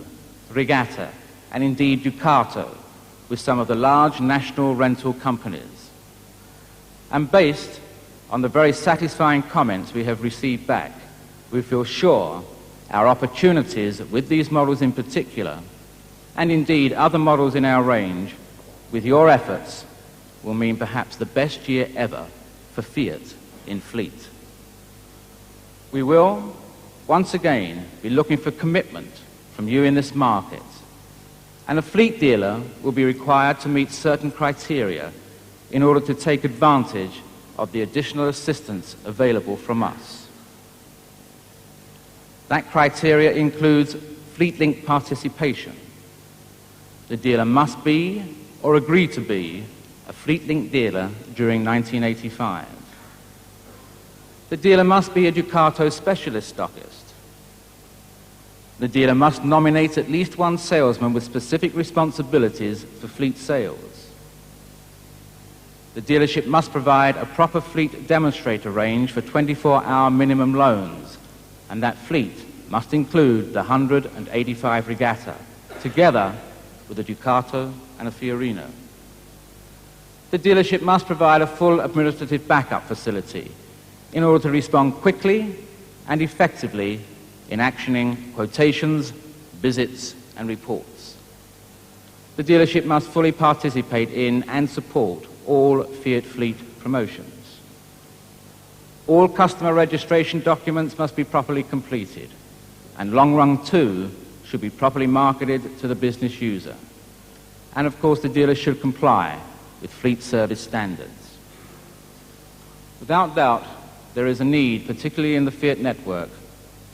Regatta, and indeed Ducato, with some of the large national rental companies. And based on the very satisfying comments we have received back, we feel sure our opportunities with these models in particular, and indeed other models in our range, with your efforts, will mean perhaps the best year ever for Fiat in fleet. We will, once again, be looking for commitment from you in this market, and a fleet dealer will be required to meet certain criteria in order to take advantage of the additional assistance available from us. That criteria includes fleet-linked participation. The dealer must be or agree to be a fleet-linked dealer during 1985. The dealer must be a Ducato specialist stockist. The dealer must nominate at least one salesman with specific responsibilities for fleet sales. The dealership must provide a proper fleet demonstrator range for 24-hour minimum loans, and that fleet must include the 185 Regatta, together with a Ducato and a Fiorino. The dealership must provide a full administrative backup facility in order to respond quickly and effectively in actioning quotations, visits, and reports. The dealership must fully participate in and support all Fiat fleet promotions. All customer registration documents must be properly completed, and Long Run 2 should be properly marketed to the business user. And of course, the dealer should comply with fleet service standards. Without doubt, there is a need, particularly in the Fiat network,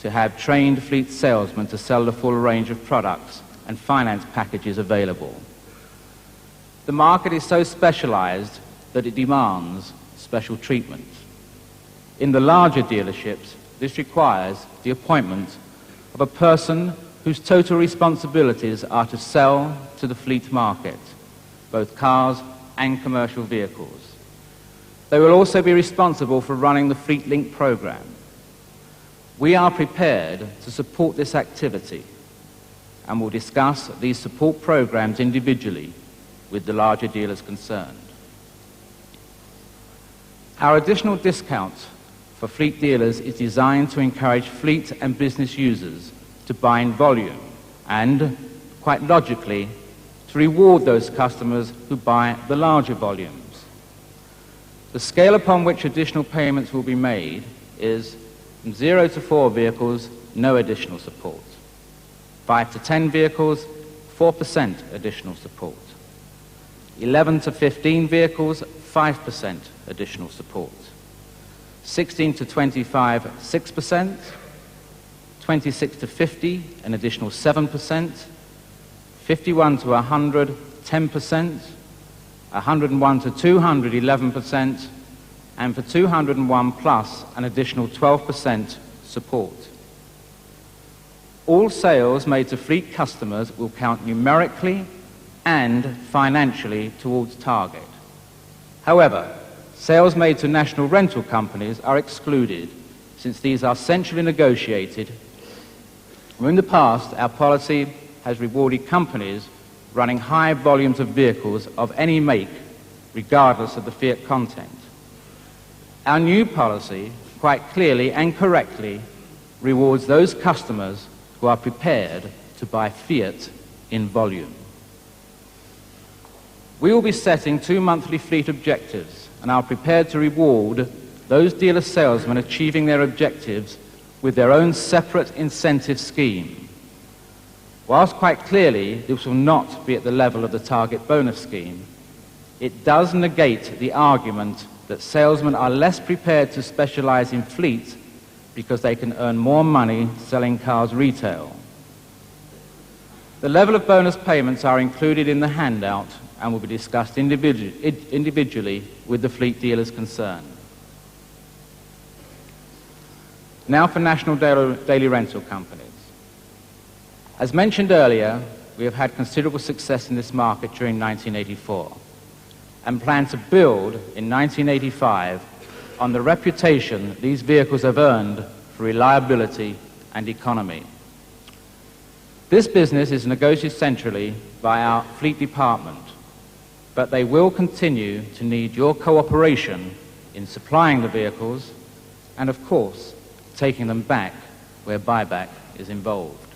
to have trained fleet salesmen to sell the full range of products and finance packages available. The market is so specialized that it demands special treatment. In the larger dealerships, this requires the appointment of a person whose total responsibilities are to sell to the fleet market, both cars and commercial vehicles. They will also be responsible for running the Fleet Link program. We are prepared to support this activity and will discuss these support programs individually with the larger dealers concerned. Our additional discount for fleet dealers is designed to encourage fleet and business users to buy in volume and, quite logically, to reward those customers who buy the larger volumes. The scale upon which additional payments will be made is from 0 to 4 vehicles, no additional support. 5 to 10 vehicles, 4% additional support. 11 to 15 vehicles, 5% additional support. 16 to 25, 6%. 26 to 50, an additional 7%. 51 to 100, 10%. 101 to 200, 11%. And for 201 plus, an additional 12% support. All sales made to fleet customers will count numerically and financially towards target. However, sales made to national rental companies are excluded, since these are centrally negotiated. In the past, our policy has rewarded companies running high volumes of vehicles of any make, regardless of the Fiat content. Our new policy, quite clearly and correctly, rewards those customers who are prepared to buy Fiat in volume. We will be setting 2 monthly fleet objectives and are prepared to reward those dealer salesmen achieving their objectives with their own separate incentive scheme. Whilst quite clearly this will not be at the level of the target bonus scheme, it does negate the argument that salesmen are less prepared to specialize in fleet because they can earn more money selling cars retail. The level of bonus payments are included in the handout and will be discussed individually with the fleet dealers concerned. Now for national daily rental companies. As mentioned earlier, we have had considerable success in this market during 1984 and plan to build in 1985 on the reputation these vehicles have earned for reliability and economy. This business is negotiated centrally by our fleet department, but they will continue to need your cooperation in supplying the vehicles and, of course, taking them back where buyback is involved.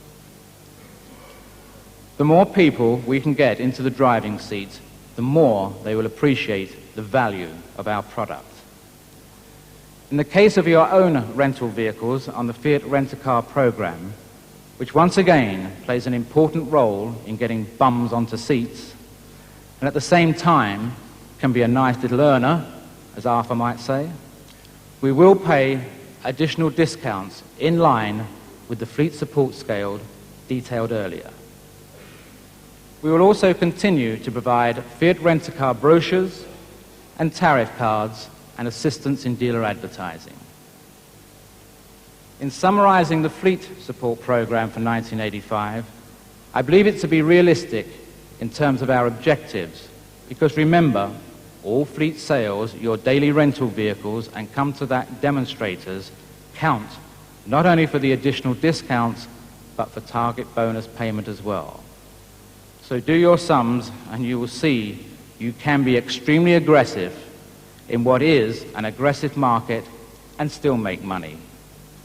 The more people we can get into the driving seat, the more they will appreciate the value of our product. In the case of your own rental vehicles on the Fiat rent-a-car program, which once again plays an important role in getting bums onto seats, and at the same time can be a nice little earner, as Arthur might say, we will pay additional discounts in line with the fleet support scale detailed earlier. We will also continue to provide Fiat rent-a-car brochures and tariff cards and assistance in dealer advertising. In summarizing the fleet support program for 1985, I believe it to be realistic in terms of our objectives, because remember, all fleet sales, your daily rental vehicles, and come to that demonstrators count not only for the additional discounts, but for target bonus payment as well. So do your sums and you will see you can be extremely aggressive in what is an aggressive market and still make money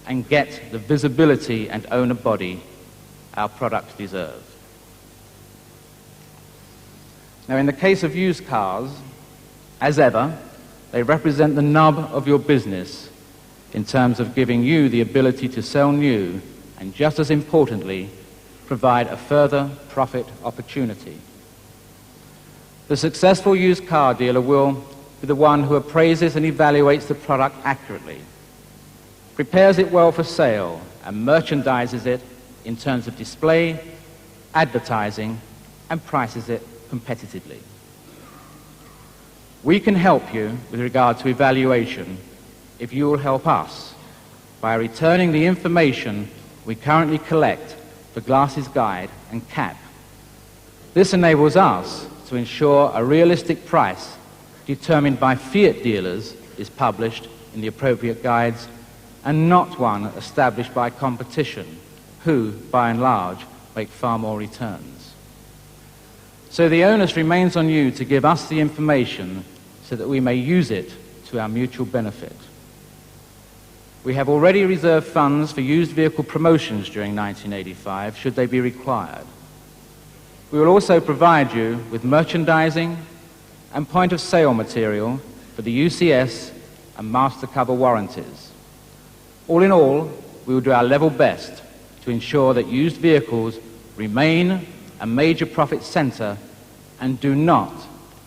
and get the visibility and owner body our products deserve. Now, in the case of used cars, as ever, they represent the nub of your business in terms of giving you the ability to sell new and, just as importantly, provide a further profit opportunity. The successful used car dealer will be the one who appraises and evaluates the product accurately, prepares it well for sale, and merchandises it in terms of display, advertising, and prices it competitively. We can help you with regard to evaluation if you will help us by returning the information we currently collect for Glass's Guide and CAP. This enables us to ensure a realistic price determined by Fiat dealers is published in the appropriate guides and not one established by competition, who, by and large, make far more returns. So the onus remains on you to give us the information so that we may use it to our mutual benefit. We have already reserved funds for used vehicle promotions during 1985, should they be required. We will also provide you with merchandising and point-of-sale material for the UCS and master cover warranties. All in all, we will do our level best to ensure that used vehicles remain a major profit center and do not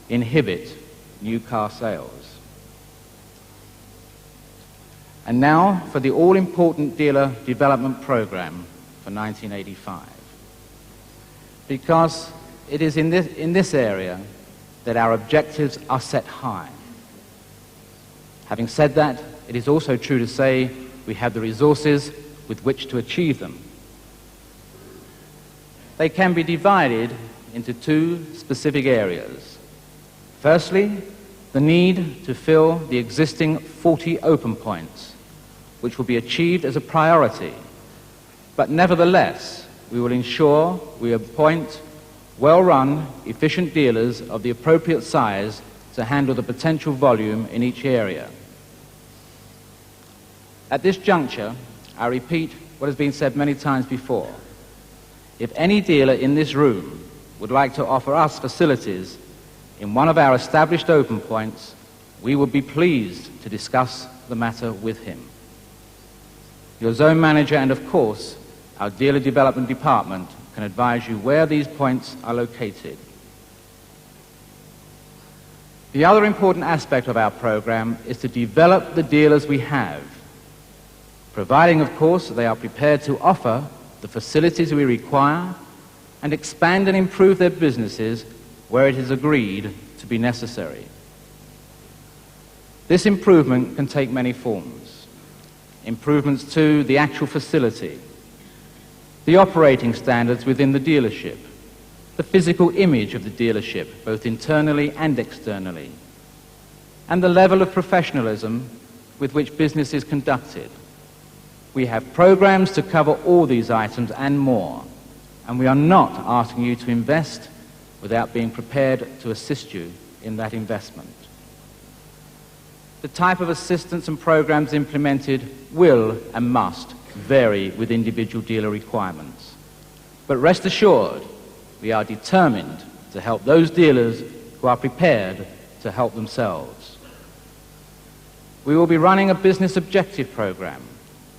inhibit new car sales. And now for the all-important dealer development program for 1985. Because it is in this area that our objectives are set high. Having said that, it is also true to say we have the resources with which to achieve them. They can be divided into two specific areas. Firstly, the need to fill the existing 40 open points, which will be achieved as a priority. But nevertheless, we will ensure we appoint well-run, efficient dealers of the appropriate size to handle the potential volume in each area. At this juncture, I repeat what has been said many times before. If any dealer in this room would like to offer us facilities in one of our established open points, we would be pleased to discuss the matter with him. Your zone manager and, of course, our dealer development department can advise you where these points are located. The other important aspect of our program is to develop the dealers we have, providing, of course, that they are prepared to offer the facilities we require and expand and improve their businesses where it is agreed to be necessary. This improvement can take many forms. Improvements to the actual facility, the operating standards within the dealership, the physical image of the dealership, both internally and externally, and the level of professionalism with which business is conducted. We have programs to cover all these items and more, and we are not asking you to invest without being prepared to assist you in that investment. The type of assistance and programs implemented will and must vary with individual dealer requirements. But rest assured, we are determined to help those dealers who are prepared to help themselves. We will be running a business objective program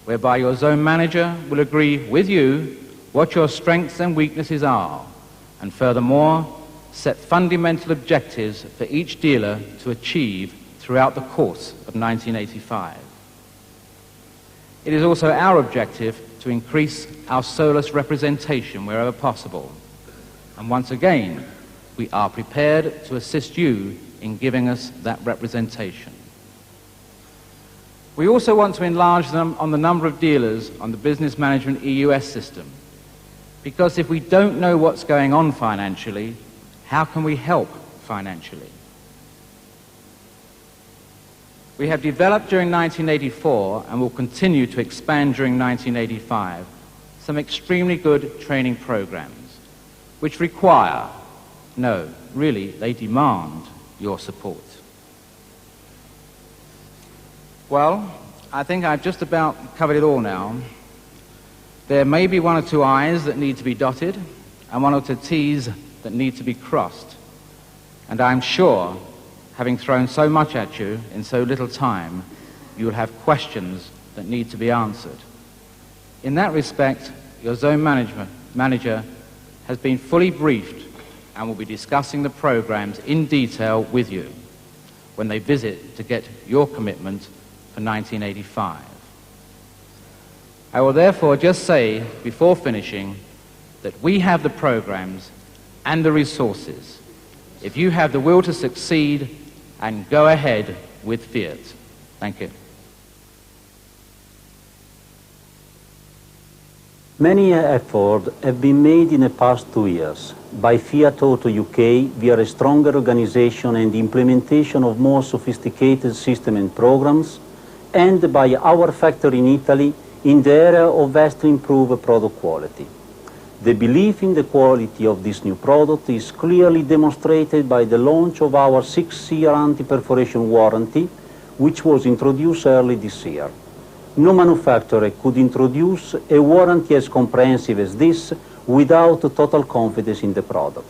whereby your zone manager will agree with you what your strengths and weaknesses are, and furthermore, set fundamental objectives for each dealer to achieve throughout the course of 1985. It is also our objective to increase our solus representation wherever possible. And once again, we are prepared to assist you in giving us that representation. We also want to enlarge on the number of dealers on the Business Management EUS system, because if we don't know what's going on financially, how can we help financially? We have developed during 1984 and will continue to expand during 1985 some extremely good training programs which require, no, really, they demand your support. Well, I think I've just about covered it all now. There may be one or two I's that need to be dotted and one or two T's that need to be crossed. And I'm sure, having thrown so much at you in so little time, you'll have questions that need to be answered. In that respect, your zone manager has been fully briefed and will be discussing the programs in detail with you when they visit to get your commitment for 1985. I will therefore just say, before finishing, that we have the programs and the resources. If you have the will to succeed, and go ahead with Fiat. Thank you. Many efforts have been made in the past 2 years by Fiat Auto UK via a stronger organization and implementation of more sophisticated systems and programs, and by our factory in Italy in the area of vastly improved product quality. The belief in the quality of this new product is clearly demonstrated by the launch of our 6-year anti-perforation warranty, which was introduced early this year. No manufacturer could introduce a warranty as comprehensive as this without total confidence in the product.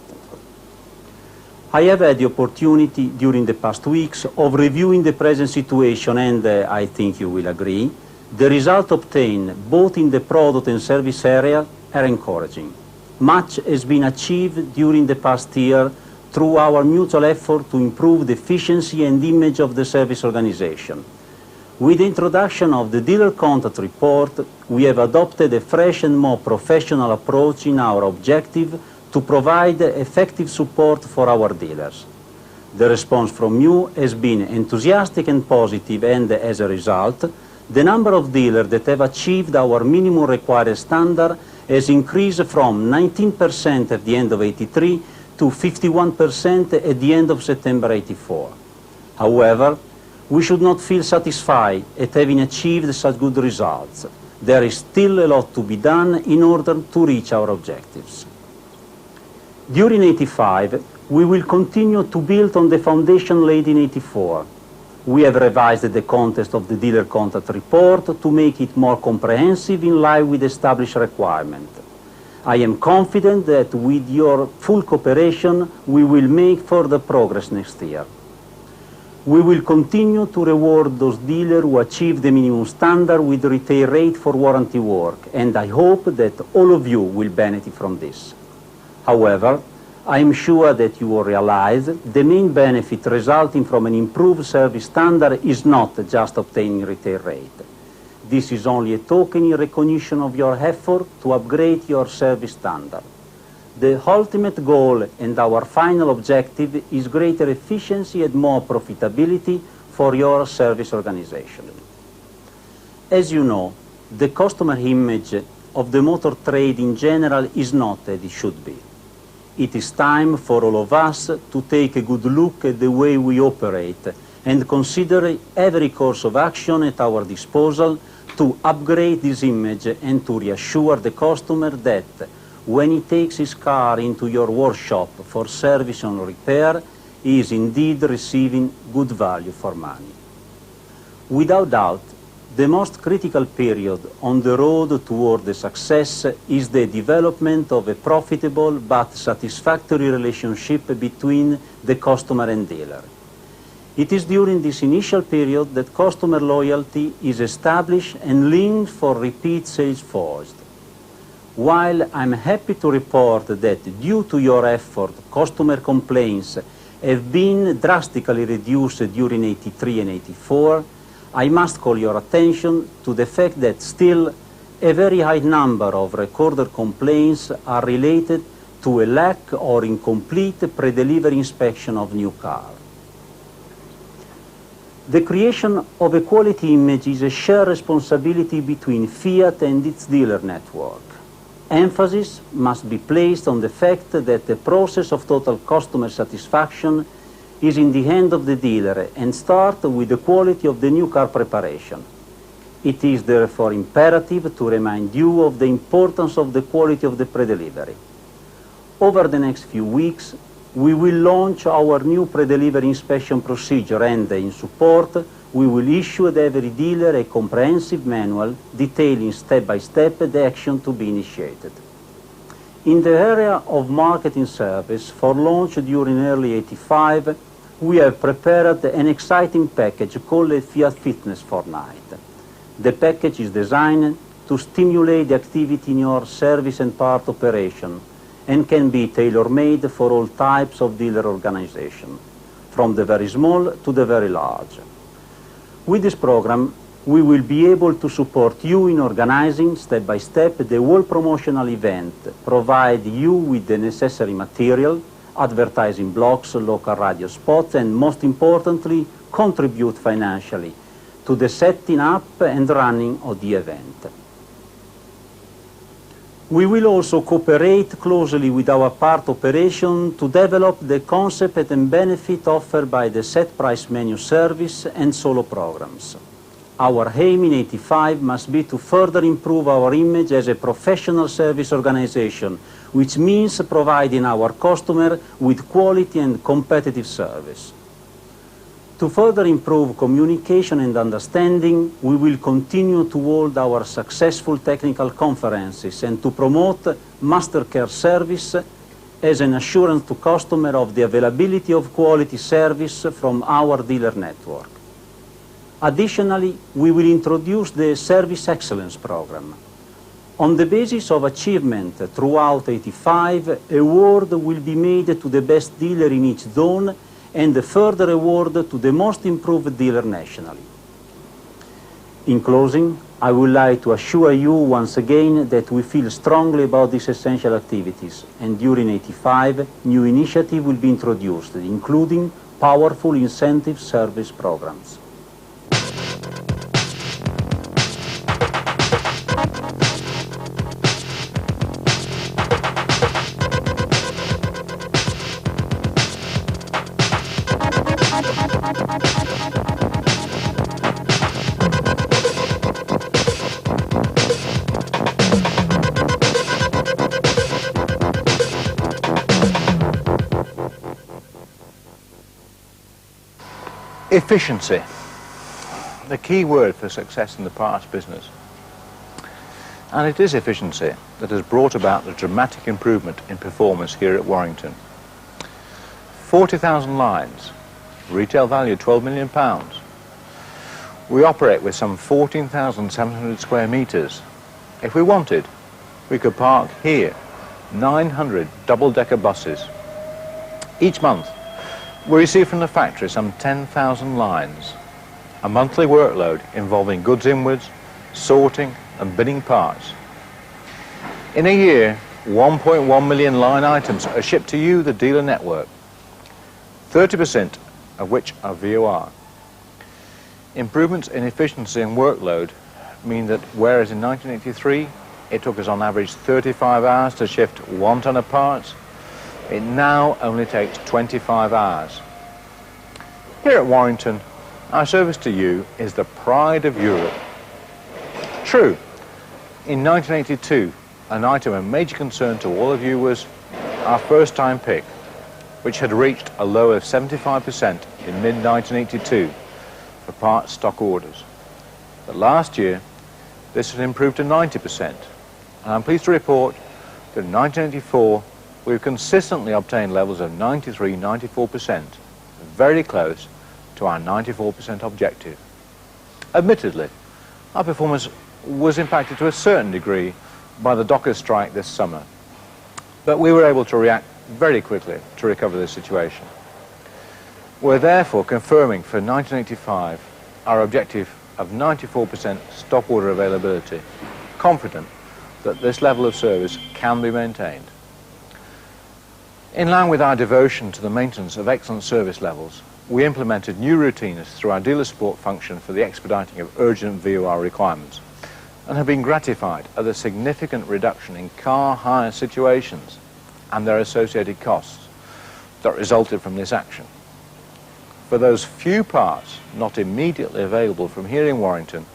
I have had the opportunity during the past weeks of reviewing the present situation, and I think you will agree, the result obtained both in the product and service area are encouraging. Much has been achieved during the past year through our mutual effort to improve the efficiency and image of the service organization. With the introduction of the dealer contact report, we have adopted a fresh and more professional approach in our objective to provide effective support for our dealers. The response from you has been enthusiastic and positive, and as a result, the number of dealers that have achieved our minimum required standard has increased from 19% at the end of 83 to 51% at the end of September 84. However, we should not feel satisfied at having achieved such good results. There is still a lot to be done in order to reach our objectives. During 85, we will continue to build on the foundation laid in 84. We have revised the content of the dealer contact report to make it more comprehensive in line with established requirements. I am confident that with your full cooperation, we will make further progress next year. We will continue to reward those dealers who achieve the minimum standard with the retail rate for warranty work, and I hope that all of you will benefit from this. However, I am sure that you will realize the main benefit resulting from an improved service standard is not just obtaining retail rate. This is only a token in recognition of your effort to upgrade your service standard. The ultimate goal and our final objective is greater efficiency and more profitability for your service organization. As you know, the customer image of the motor trade in general is not as it should be. It is time for all of us to take a good look at the way we operate and consider every course of action at our disposal to upgrade this image and to reassure the customer that when he takes his car into your workshop for service and repair, he is indeed receiving good value for money. Without doubt, the most critical period on the road toward the success is the development of a profitable but satisfactory relationship between the customer and dealer. It is during this initial period that customer loyalty is established and linked for repeat sales forged. While I'm happy to report that due to your effort, customer complaints have been drastically reduced during 83 and 84, I must call your attention to the fact that still a very high number of recorded complaints are related to a lack or incomplete pre-delivery inspection of new cars. The creation of a quality image is a shared responsibility between Fiat and its dealer network. Emphasis must be placed on the fact that the process of total customer satisfaction is in the hand of the dealer and start with the quality of the new car preparation. It is therefore imperative to remind you of the importance of the quality of the pre-delivery. Over the next few weeks, we will launch our new pre-delivery inspection procedure and, in support, we will issue at every dealer a comprehensive manual detailing step-by-step the action to be initiated. In the area of marketing service, for launch during early 85, we have prepared an exciting package called a Fiat Fitness Fortnight. The package is designed to stimulate the activity in your service and part operation and can be tailor-made for all types of dealer organization, from the very small to the very large. With this program, we will be able to support you in organizing step-by-step the whole promotional event, provide you with the necessary material, advertising blocks, local radio spots, and most importantly, contribute financially to the setting up and running of the event. We will also cooperate closely with our part operation to develop the concept and benefit offered by the set price menu service and solo programs. Our aim in 85 must be to further improve our image as a professional service organization, which means providing our customer with quality and competitive service. To further improve communication and understanding, we will continue to hold our successful technical conferences and to promote master care service as an assurance to customer of the availability of quality service from our dealer network. Additionally, we will introduce the Service Excellence Program. On the basis of achievement throughout 85, award will be made to the best dealer in each zone and a further award to the most improved dealer nationally. In closing, I would like to assure you once again that we feel strongly about these essential activities, and during 85, new initiatives will be introduced, including powerful incentive service programs. Efficiency, the key word for success in the parts business. And it is efficiency that has brought about the dramatic improvement in performance here at Warrington. 40,000 lines, retail value £12 million. We operate with some 14,700 square metres. If we wanted, we could park here 900 double-decker buses Each month, we receive from the factory some 10,000 lines, a monthly workload involving goods inwards, sorting and binning parts. In a year, 1.1 million line items are shipped to you, the dealer network, 30% of which are VOR. Improvements in efficiency and workload mean that whereas in 1983 it took us on average 35 hours to shift 1 ton of parts, it now only takes 25 hours. Here at Warrington, our service to you is the pride of Europe. True, in 1982, an item of major concern to all of you was our first-time pick, which had reached a low of 75% in mid-1982 for parts stock orders. But last year, this had improved to 90%, and I'm pleased to report that in 1984, we've consistently obtained levels of 93–94%, very close to our 94% objective. Admittedly, our performance was impacted to a certain degree by the dockers' strike this summer, but we were able to react very quickly to recover this situation. We're therefore confirming for 1985 our objective of 94% stock order availability, confident that this level of service can be maintained. In line with our devotion to the maintenance of excellent service levels, we implemented new routines through our dealer support function for the expediting of urgent VOR requirements, and have been gratified at the significant reduction in car hire situations and their associated costs that resulted from this action. For those few parts not immediately available from here in Warrington,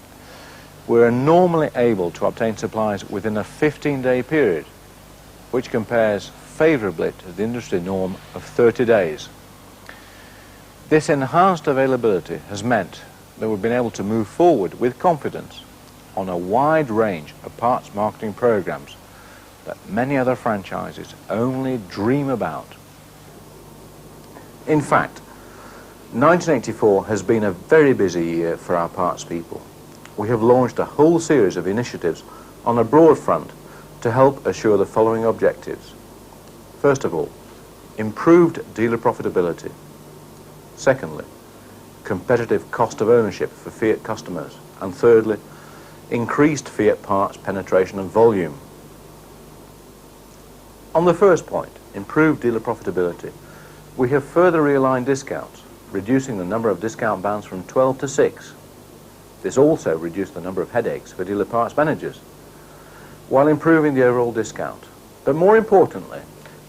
we are normally able to obtain supplies within a 15-day period, which compares favourably to the industry norm of 30 days. This enhanced availability has meant that we've been able to move forward with confidence on a wide range of parts marketing programs that many other franchises only dream about. In fact, 1984 has been a very busy year for our parts people. We have launched a whole series of initiatives on a broad front to help assure the following objectives. First of all, improved dealer profitability. Secondly, competitive cost of ownership for Fiat customers. And thirdly, increased Fiat parts penetration and volume. On the first point, improved dealer profitability, we have further realigned discounts, reducing the number of discount bands from 12 to 6. This also reduced the number of headaches for dealer parts managers, while improving the overall discount. But more importantly,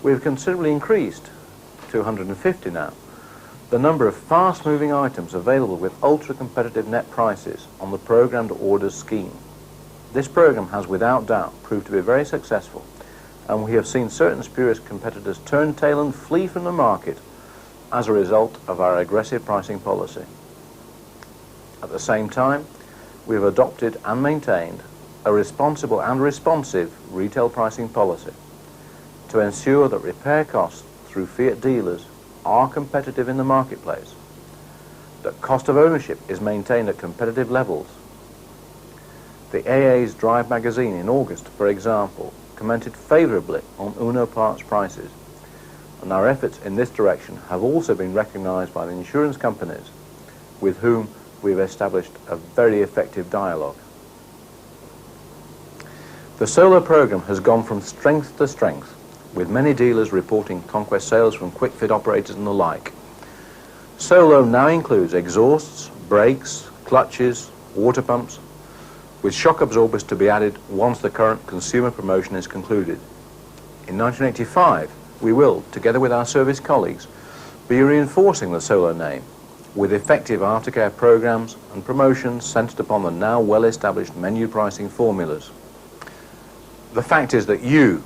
we have considerably increased, to 150 now, the number of fast-moving items available with ultra-competitive net prices on the programmed orders scheme. This program has without doubt proved to be very successful, and we have seen certain spurious competitors turn tail and flee from the market as a result of our aggressive pricing policy. At the same time, we have adopted and maintained a responsible and responsive retail pricing policy to ensure that repair costs through Fiat dealers are competitive in the marketplace, that cost of ownership is maintained at competitive levels. The AA's Drive magazine in August, for example, commented favourably on Uno parts prices, and our efforts in this direction have also been recognised by the insurance companies with whom we've established a very effective dialogue. The Solo programme has gone from strength to strength, with many dealers reporting conquest sales from quick fit operators and the like. Solo now includes exhausts, brakes, clutches, water pumps, with shock absorbers to be added once the current consumer promotion is concluded. In 1985, we will, together with our service colleagues, be reinforcing the Solo name with effective aftercare programs and promotions centred upon the now well-established menu pricing formulas. The fact is that you,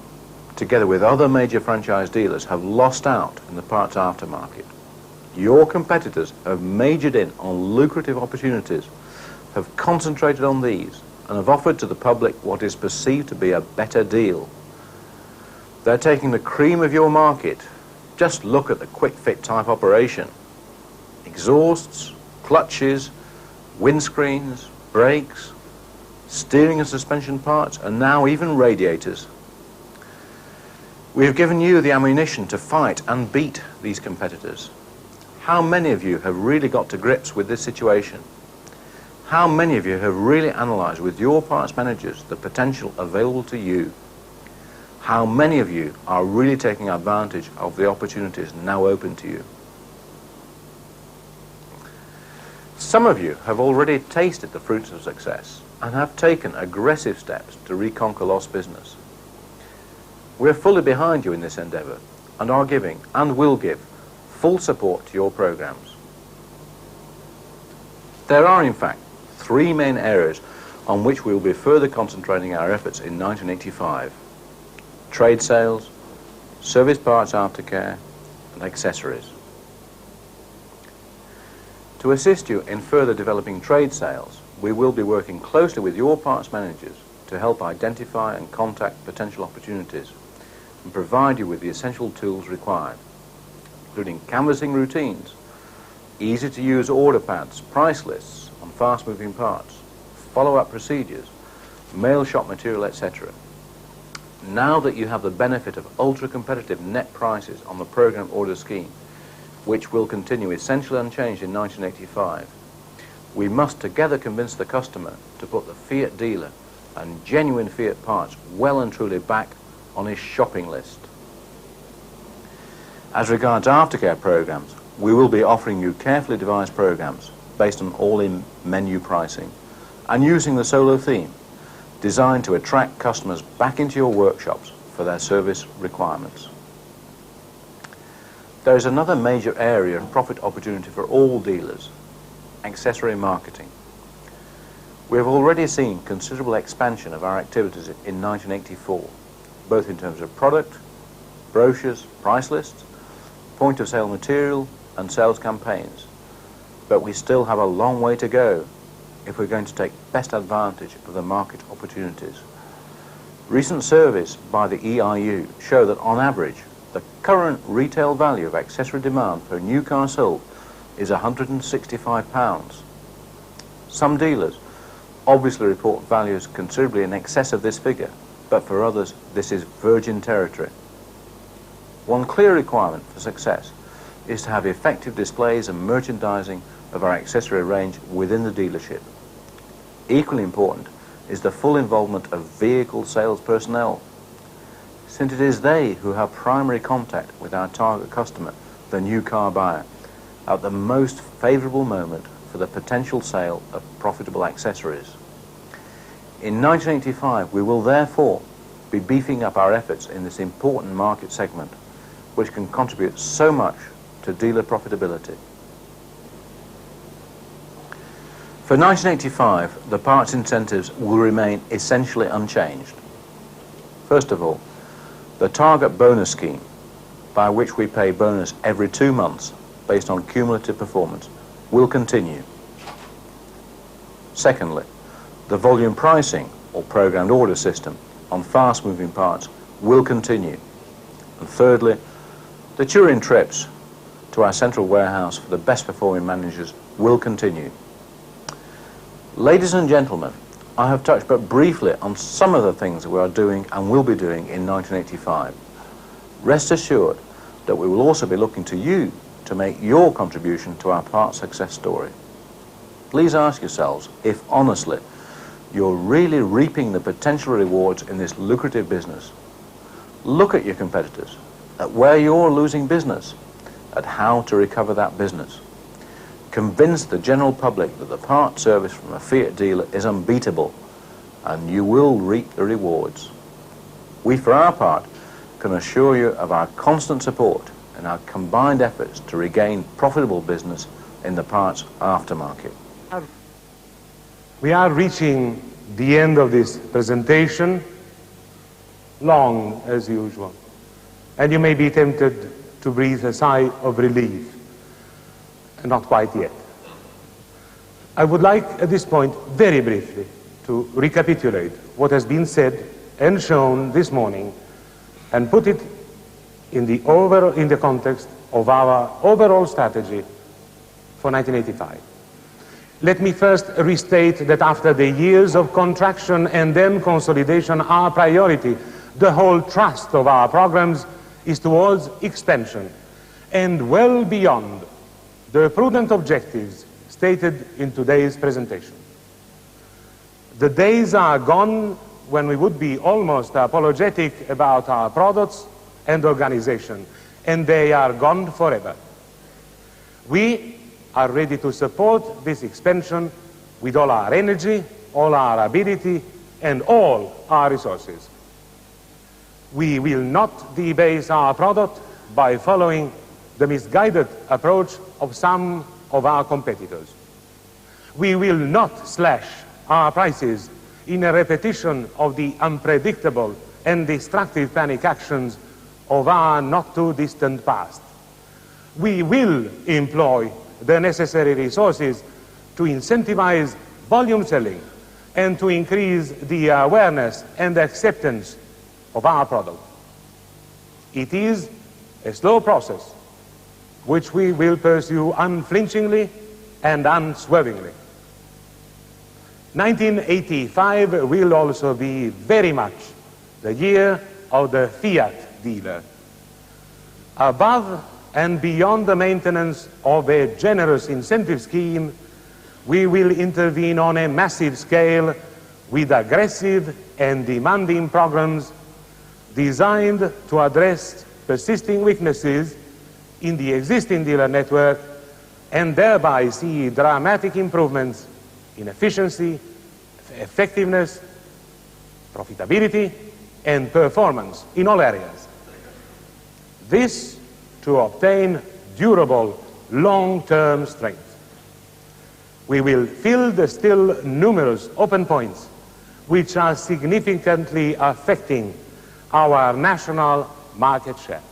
together with other major franchise dealers, have lost out in the parts aftermarket. Your competitors have majored in on lucrative opportunities, have concentrated on these, and have offered to the public what is perceived to be a better deal. They're taking the cream of your market. Just look at the quick fit type operation. Exhausts, clutches, windscreens, brakes, steering and suspension parts, and now even radiators. We have given you the ammunition to fight and beat these competitors. How many of you have really got to grips with this situation? How many of you have really analysed with your parts managers the potential available to you? How many of you are really taking advantage of the opportunities now open to you? Some of you have already tasted the fruits of success and have taken aggressive steps to reconquer lost business. We're fully behind you in this endeavour and are giving, and will give, full support to your programmes. There are, in fact, three main areas on which we will be further concentrating our efforts in 1985. Trade sales, service parts aftercare, and accessories. To assist you in further developing trade sales, we will be working closely with your parts managers to help identify and contact potential opportunities and provide you with the essential tools required, including canvassing routines, easy-to-use order pads, price lists on fast-moving parts, follow-up procedures, mail shop material, etc. Now that you have the benefit of ultra-competitive net prices on the program order scheme, which will continue essentially unchanged in 1985, we must together convince the customer to put the Fiat dealer and genuine Fiat parts well and truly back on his shopping list. As regards aftercare programs, we will be offering you carefully devised programs based on all-in menu pricing and using the solo theme, designed to attract customers back into your workshops for their service requirements. There is another major area of profit opportunity for all dealers: accessory marketing. We have already seen considerable expansion of our activities in 1984, both in terms of product, brochures, price lists, point-of-sale material, and sales campaigns. But we still have a long way to go if we're going to take best advantage of the market opportunities. Recent surveys by the EIU show that on average, the current retail value of accessory demand per new car sold is £165. Some dealers obviously report values considerably in excess of this figure, but for others this is virgin territory. One clear requirement for success is to have effective displays and merchandising of our accessory range within the dealership. Equally important is the full involvement of vehicle sales personnel, since it is they who have primary contact with our target customer, the new car buyer, at the most favourable moment for the potential sale of profitable accessories. In 1985, we will therefore be beefing up our efforts in this important market segment, which can contribute so much to dealer profitability. For 1985, the parts incentives will remain essentially unchanged. First of all, the target bonus scheme, by which we pay bonus every 2 months based on cumulative performance, will continue. Secondly, the volume pricing or programmed order system on fast-moving parts will continue. And thirdly, the touring trips to our central warehouse for the best performing managers will continue. Ladies and gentlemen, I have touched but briefly on some of the things that we are doing and will be doing in 1985. Rest assured that we will also be looking to you to make your contribution to our parts success story. Please ask yourselves if honestly you're really reaping the potential rewards in this lucrative business. Look at your competitors, at where you're losing business, at how to recover that business. Convince the general public that the part service from a Fiat dealer is unbeatable, and you will reap the rewards. We, for our part, can assure you of our constant support and our combined efforts to regain profitable business in the parts aftermarket. We are reaching the end of this presentation, long as usual, and you may be tempted to breathe a sigh of relief. Not quite yet. I would like at this point very briefly to recapitulate what has been said and shown this morning and put it in the context of our overall strategy for 1985. Let me first restate that after the years of contraction and then consolidation, our priority The whole thrust of our programs is towards expansion and well beyond the prudent objectives stated in today's presentation. The days are gone when we would be almost apologetic about our products and organization, and they are gone forever. We are ready to support this expansion with all our energy, all our ability, and all our resources. We will not debase our product by following the misguided approach of some of our competitors. We will not slash our prices in a repetition of the unpredictable and destructive panic actions of our not-too-distant past. We will employ the necessary resources to incentivize volume selling and to increase the awareness and acceptance of our product. It is a slow process which we will pursue unflinchingly and unswervingly. 1985 will also be very much the year of the Fiat dealer. Above and beyond the maintenance of a generous incentive scheme, we will intervene on a massive scale with aggressive and demanding programs designed to address persisting weaknesses in the existing dealer network and thereby see dramatic improvements in efficiency, effectiveness, profitability, and performance in all areas. This to obtain durable, long-term strength. We will fill the still numerous open points which are significantly affecting our national market share.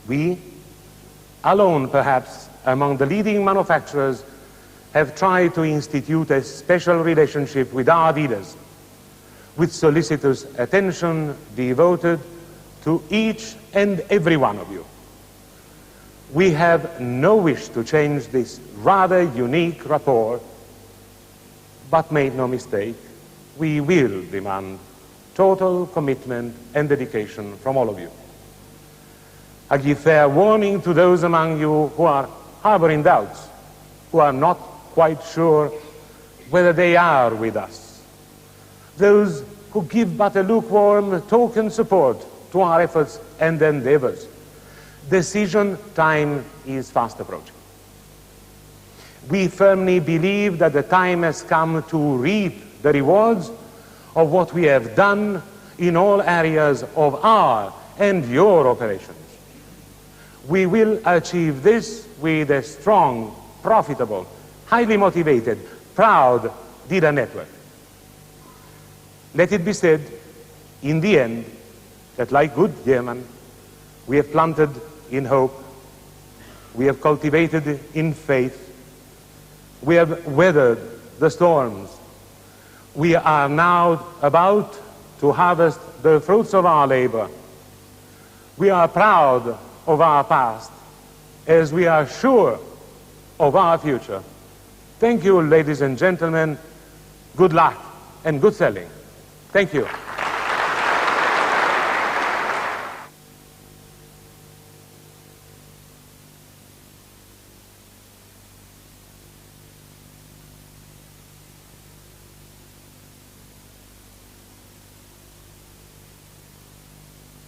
We, alone perhaps among the leading manufacturers, have tried to institute a special relationship with our dealers, with solicitous attention devoted to each and every one of you. We have no wish to change this rather unique rapport, but make no mistake, we will demand total commitment and dedication from all of you. I give fair warning to those among you who are harboring doubts, who are not quite sure whether they are with us. Those who give but a lukewarm token support to our efforts and endeavors. Decision time is fast approaching. We firmly believe that the time has come to reap the rewards of what we have done in all areas of our and your operations. We will achieve this with a strong, profitable, highly motivated, proud dealer network. Let it be said, in the end, that like good German, we have planted in hope, we have cultivated in faith, we have weathered the storms. We are now about to harvest the fruits of our labor. We are proud of our past, as we are sure of our future. Thank you, ladies and gentlemen. Good luck and good selling. Thank you.